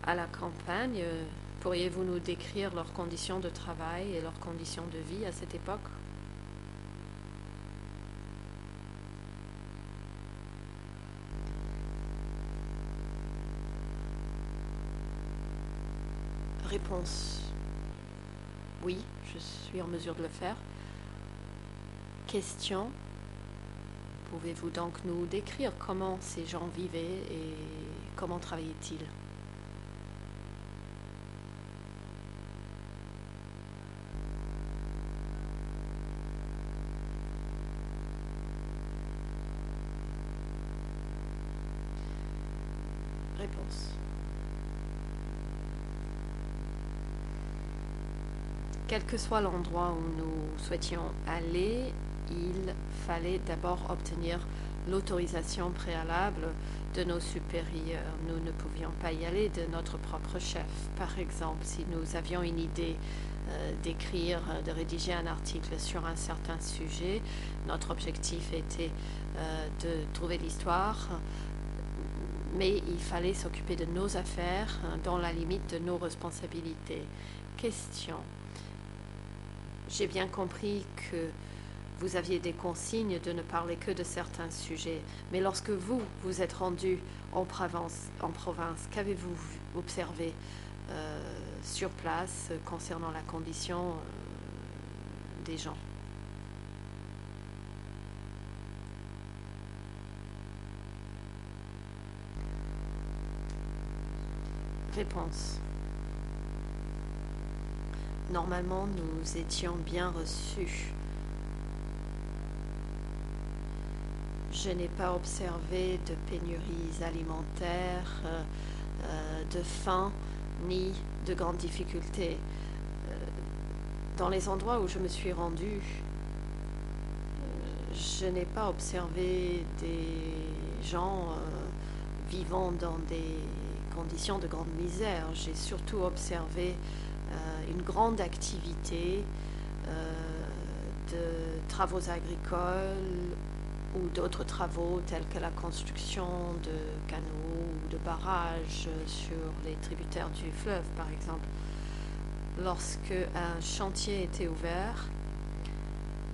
A: à la campagne, pourriez-vous nous décrire leurs conditions de travail et leurs conditions de vie à cette époque? Réponse. Oui, je suis en mesure de le faire. Question. Pouvez-vous donc nous décrire comment ces gens vivaient et comment travaillaient-ils? Réponse. Quel que soit l'endroit où nous souhaitions aller, il fallait d'abord obtenir l'autorisation préalable de nos supérieurs. Nous ne pouvions pas y aller de notre propre chef. Par exemple, si nous avions une idée d'écrire, de rédiger un article sur un certain sujet, notre objectif était de trouver l'histoire, mais il fallait s'occuper de nos affaires dans la limite de nos responsabilités. Question. J'ai bien compris que vous aviez des consignes de ne parler que de certains sujets, mais lorsque vous êtes rendu en province, qu'avez-vous observé sur place concernant la condition des gens? Réponse. Normalement, nous étions bien reçus. Je n'ai pas observé de pénuries alimentaires, de faim, ni de grandes difficultés. Dans les endroits où je me suis rendue, je n'ai pas observé des gens vivant dans des conditions de grande misère. J'ai surtout observé une grande activité de travaux agricoles ou d'autres travaux tels que la construction de canaux ou de barrages sur les tributaires du fleuve, par exemple. Lorsque un chantier était ouvert,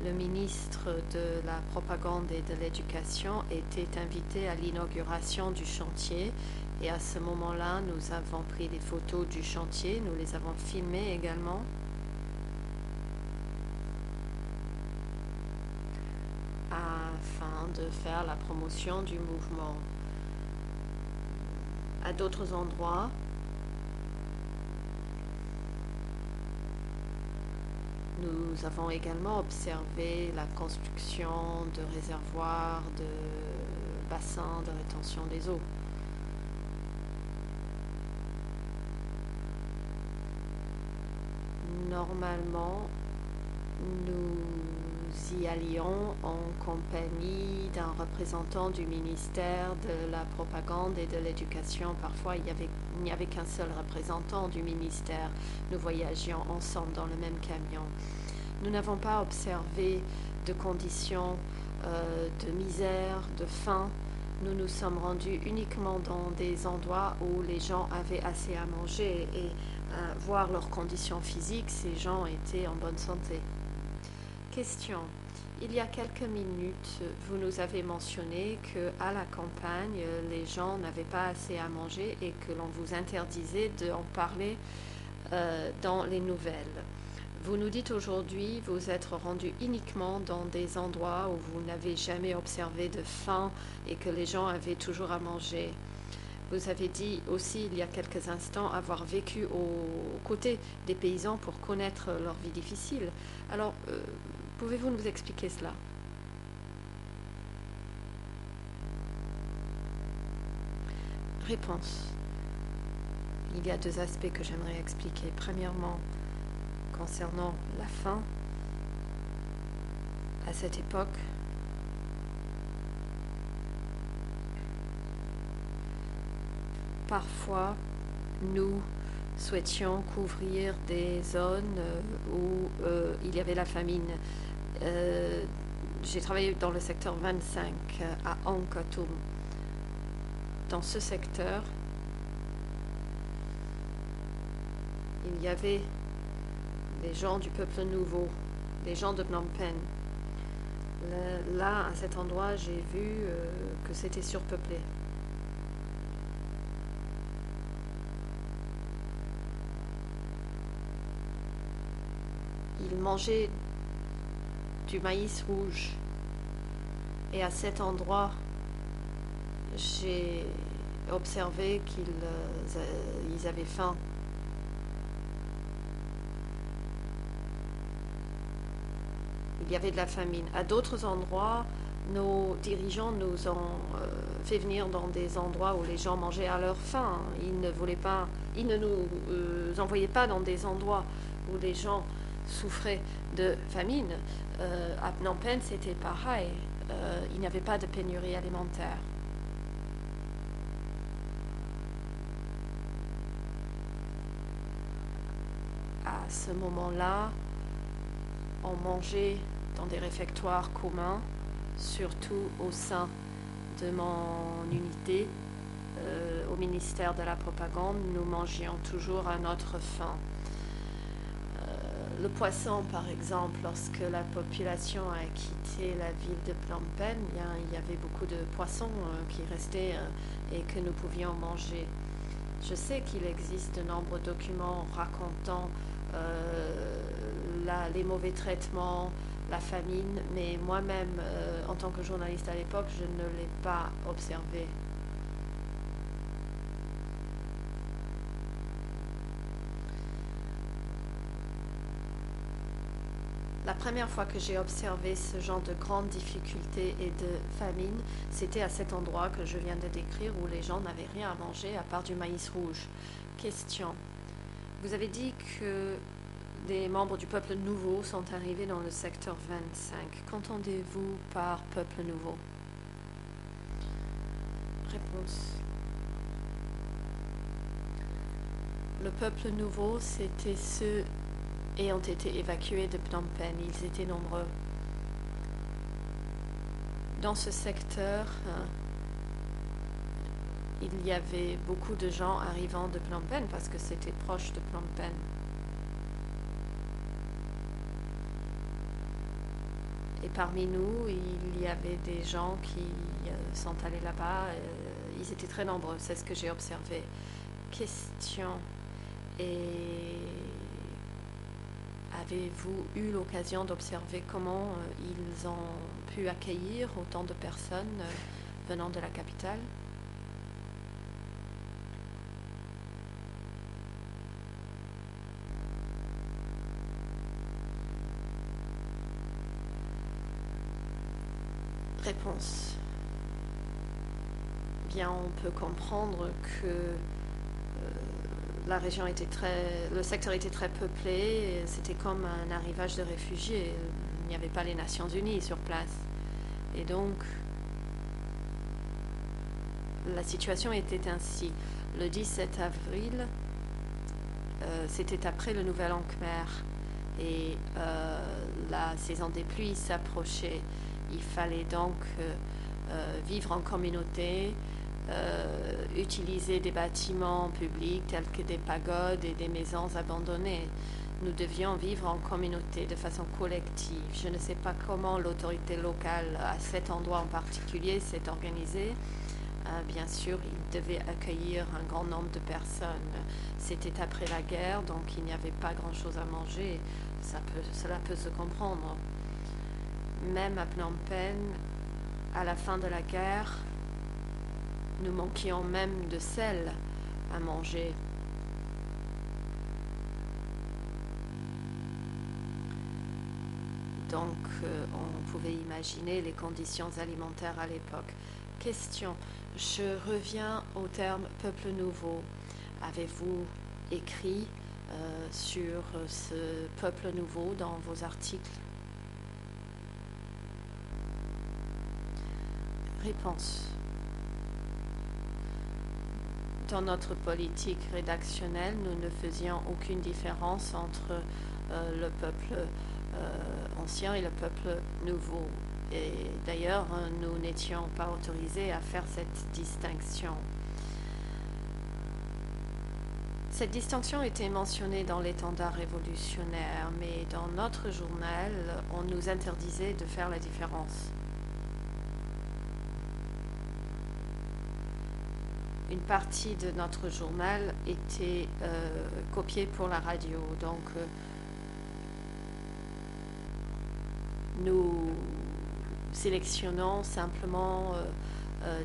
A: le ministre de la Propagande et de l'Éducation était invité à l'inauguration du chantier et à ce moment-là, nous avons pris des photos du chantier, nous les avons filmées également. Afin de faire la promotion du mouvement. À d'autres endroits, nous avons également observé la construction de réservoirs, de bassins de rétention des eaux. Normalement, nous y allions en compagnie d'un représentant du ministère de la Propagande et de l'Éducation. Parfois, il n'y avait qu'un seul représentant du ministère. Nous voyagions ensemble dans le même camion. Nous n'avons pas observé de conditions de misère, de faim. Nous nous sommes rendus uniquement dans des endroits où les gens avaient assez à manger et voir leurs conditions physiques, ces gens étaient en bonne santé. Question. Il y a quelques minutes, vous nous avez mentionné qu'à la campagne, les gens n'avaient pas assez à manger et que l'on vous interdisait d'en parler dans les nouvelles. Vous nous dites aujourd'hui vous êtes rendu uniquement dans des endroits où vous n'avez jamais observé de faim et que les gens avaient toujours à manger. Vous avez dit aussi il y a quelques instants avoir vécu aux côtés des paysans pour connaître leur vie difficile. Alors, pouvez-vous nous expliquer cela? Réponse. Il y a deux aspects que j'aimerais expliquer. Premièrement, concernant la faim, à cette époque, parfois, nous souhaitions couvrir des zones où il y avait la famine. J'ai travaillé dans le secteur 25 à Ankatum. Dans ce secteur, il y avait des gens du peuple nouveau, des gens de Phnom Penh. Là, à cet endroit, j'ai vu que c'était surpeuplé. Ils mangeaient du maïs rouge. Et à cet endroit, j'ai observé qu'ils avaient faim. Il y avait de la famine. À d'autres endroits, nos dirigeants nous ont fait venir dans des endroits où les gens mangeaient à leur faim. Ils ne nous envoyaient pas dans des endroits où les gens souffraient de famine. À Phnom Penh, c'était pareil. Il n'y avait pas de pénurie alimentaire. À ce moment-là, on mangeait dans des réfectoires communs, surtout au sein de mon unité, au ministère de la Propagande, nous mangions toujours à notre faim. Le poisson, par exemple, lorsque la population a quitté la ville de Phnom Penh, il y avait beaucoup de poissons qui restaient et que nous pouvions manger. Je sais qu'il existe de nombreux documents racontant les mauvais traitements, la famine, mais moi-même, en tant que journaliste à l'époque, je ne l'ai pas observé. La première fois que j'ai observé ce genre de grandes difficultés et de famine, c'était à cet endroit que je viens de décrire où les gens n'avaient rien à manger à part du maïs rouge. Question. Vous avez dit que des membres du peuple nouveau sont arrivés dans le secteur 25. Qu'entendez-vous par peuple nouveau? Réponse. Le peuple nouveau, c'était ceux ayant été évacués de Phnom Penh. Ils étaient nombreux. Dans ce secteur, il y avait beaucoup de gens arrivant de Phnom Penh parce que c'était proche de Phnom Penh. Et parmi nous, il y avait des gens qui sont allés là-bas. Ils étaient très nombreux, c'est ce que j'ai observé. Question. Et avez-vous eu l'occasion d'observer comment ils ont pu accueillir autant de personnes venant de la capitale? Réponse. Bien, on peut comprendre que la région était le secteur était très peuplé, c'était comme un arrivage de réfugiés. Il n'y avait pas les Nations Unies sur place. Et donc, la situation était ainsi. Le 17 avril, c'était après le Nouvel An Khmer, et la saison des pluies s'approchait. Il fallait donc vivre en communauté, utiliser des bâtiments publics tels que des pagodes et des maisons abandonnées. Nous devions vivre en communauté de façon collective. Je ne sais pas comment l'autorité locale à cet endroit en particulier s'est organisée. Bien sûr, il devait accueillir un grand nombre de personnes. C'était après la guerre, donc il n'y avait pas grand-chose à manger. Cela peut se comprendre. Même à Phnom Penh, à la fin de la guerre, nous manquions même de sel à manger. Donc, on pouvait imaginer les conditions alimentaires à l'époque. Question. Je reviens au terme peuple nouveau. Avez-vous écrit sur ce peuple nouveau dans vos articles? Réponse. Dans notre politique rédactionnelle, nous ne faisions aucune différence entre le peuple ancien et le peuple nouveau. Et d'ailleurs, nous n'étions pas autorisés à faire cette distinction. Cette distinction était mentionnée dans l'étendard révolutionnaire, mais dans notre journal, on nous interdisait de faire la différence. Une partie de notre journal était copiée pour la radio, donc nous sélectionnons simplement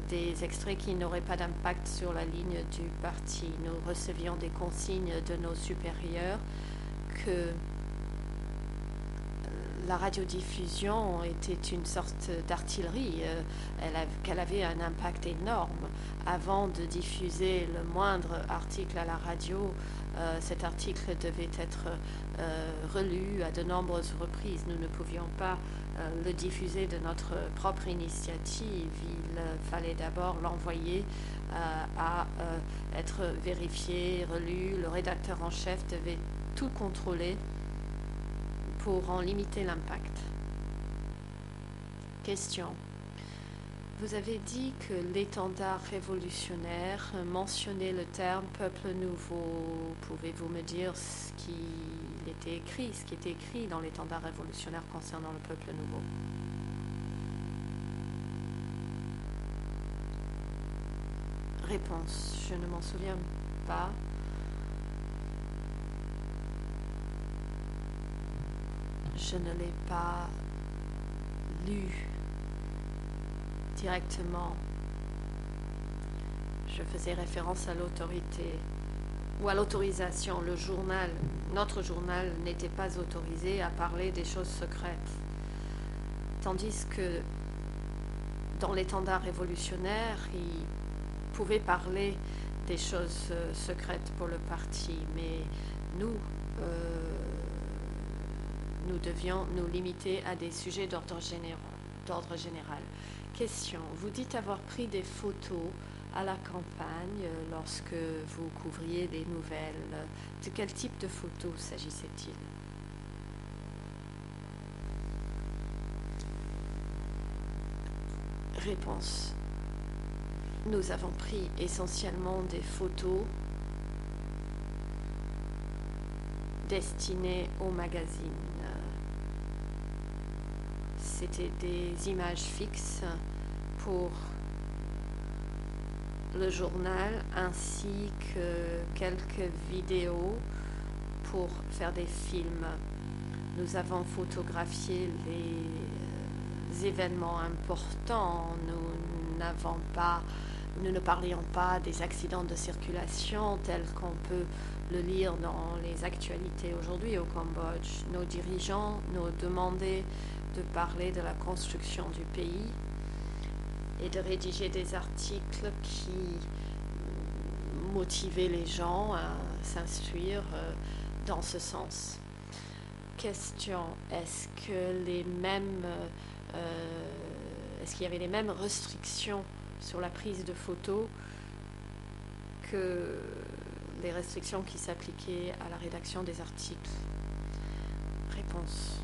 A: des extraits qui n'auraient pas d'impact sur la ligne du parti. Nous recevions des consignes de nos supérieurs que la radiodiffusion était une sorte d'artillerie, qu'elle avait un impact énorme. Avant de diffuser le moindre article à la radio, cet article devait être relu à de nombreuses reprises. Nous ne pouvions pas le diffuser de notre propre initiative. Il fallait d'abord l'envoyer à être vérifié, relu. Le rédacteur en chef devait tout contrôler pour en limiter l'impact. Question. Vous avez dit que l'étendard révolutionnaire mentionnait le terme peuple nouveau. Pouvez-vous me dire ce qui était écrit dans l'étendard révolutionnaire concernant le peuple nouveau? Réponse. Je ne m'en souviens pas. Je ne l'ai pas lu directement. Je faisais référence à l'autorité ou à l'autorisation. Le journal, notre journal, n'était pas autorisé à parler des choses secrètes. Tandis que dans l'étendard révolutionnaire, il pouvait parler des choses secrètes pour le parti, mais nous devions nous limiter à des sujets d'ordre général. Question, vous dites avoir pris des photos à la campagne lorsque vous couvriez des nouvelles. De quel type de photos s'agissait-il? Réponse. Nous avons pris essentiellement des photos destinées au magazine. C'était des images fixes pour le journal ainsi que quelques vidéos pour faire des films. Nous avons photographié les événements importants. Nous ne parlions pas des accidents de circulation tels qu'on peut le lire dans les actualités aujourd'hui au Cambodge. Nos dirigeants nous demandaient de parler de la construction du pays et de rédiger des articles qui motivaient les gens à s'instruire dans ce sens. Question, est-ce qu'il y avait les mêmes restrictions sur la prise de photos que les restrictions qui s'appliquaient à la rédaction des articles? Réponse.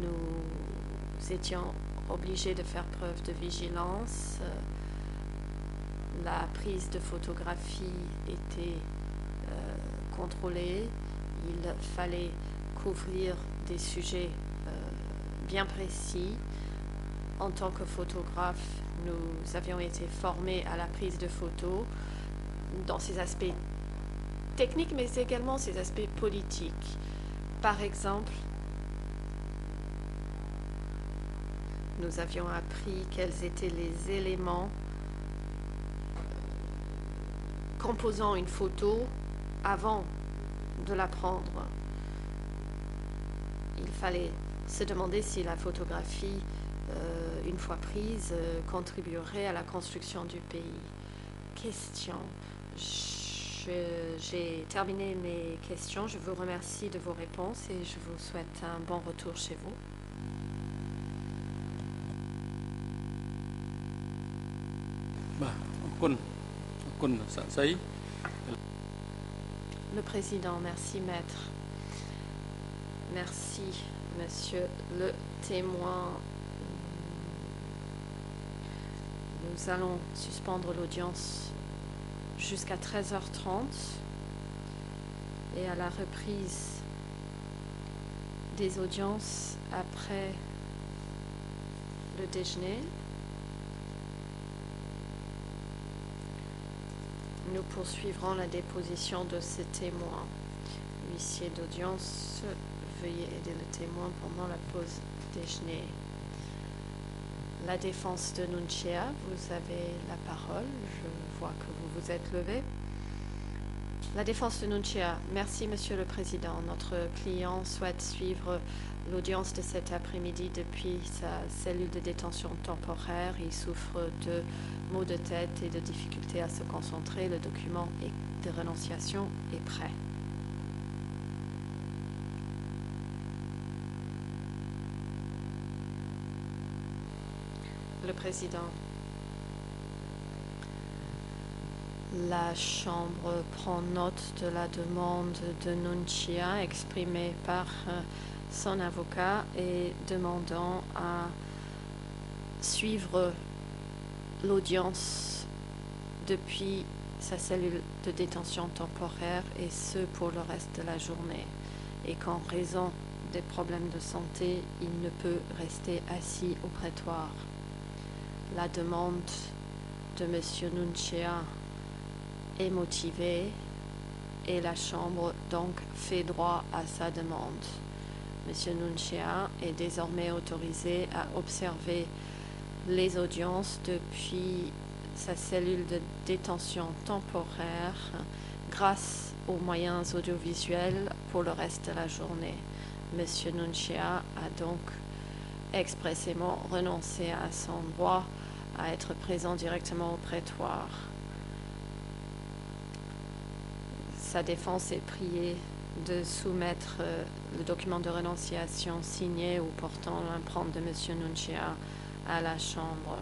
A: Nous étions obligés de faire preuve de vigilance. La prise de photographie était contrôlée. Il fallait couvrir des sujets bien précis. En tant que photographe, nous avions été formés à la prise de photos dans ses aspects techniques, mais également ses aspects politiques. Par exemple, nous avions appris quels étaient les éléments composant une photo avant de la prendre. Il fallait se demander si la photographie, une fois prise, contribuerait à la construction du pays. Question. J'ai terminé mes questions. Je vous remercie de vos réponses et je vous souhaite un bon retour chez vous. Le président, merci maître. Merci monsieur le témoin. Nous allons suspendre l'audience jusqu'à 13h30 et à la reprise des audiences après le déjeuner, nous poursuivrons la déposition de ces témoins. Huissier d'audience, veuillez aider le témoin pendant la pause déjeuner. La défense de Nunchia, vous avez la parole. Je vois que vous vous êtes levé. La défense de Nunchia, merci Monsieur le Président. Notre client souhaite suivre l'audience de cet après-midi depuis sa cellule de détention temporaire. Il souffre de maux de tête et de difficultés à se concentrer. Le document de renonciation est prêt. Le Président. La Chambre prend note de la demande de Nunchia exprimée par son avocat et demandant à suivre l'audience depuis sa cellule de détention temporaire et ce pour le reste de la journée. Et qu'en raison des problèmes de santé, il ne peut rester assis au prétoire. La demande de M. Nunchia est motivée et la Chambre donc fait droit à sa demande. M. Nunchia est désormais autorisé à observer les audiences depuis sa cellule de détention temporaire grâce aux moyens audiovisuels pour le reste de la journée. Monsieur Nunchia a donc expressément renoncé à son droit à être présent directement au prétoire. Sa défense est priée de soumettre le document de renonciation signé ou portant l'empreinte de monsieur Nunchia à la Chambre.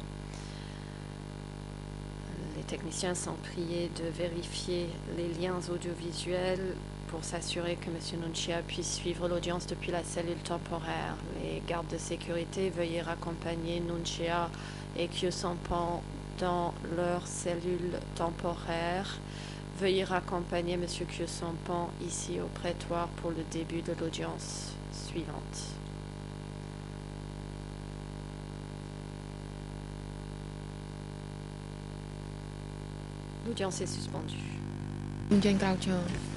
A: Les techniciens sont priés de vérifier les liens audiovisuels pour s'assurer que M. Nunchia puisse suivre l'audience depuis la cellule temporaire. Les gardes de sécurité veuillez raccompagner Nunchia et Khieu Samphan dans leur cellule temporaire. Veuillez raccompagner M. Khieu Samphan ici au prétoire pour le début de l'audience suivante. L'audience est suspendue.
F: គុំជើញក្រោកឈរ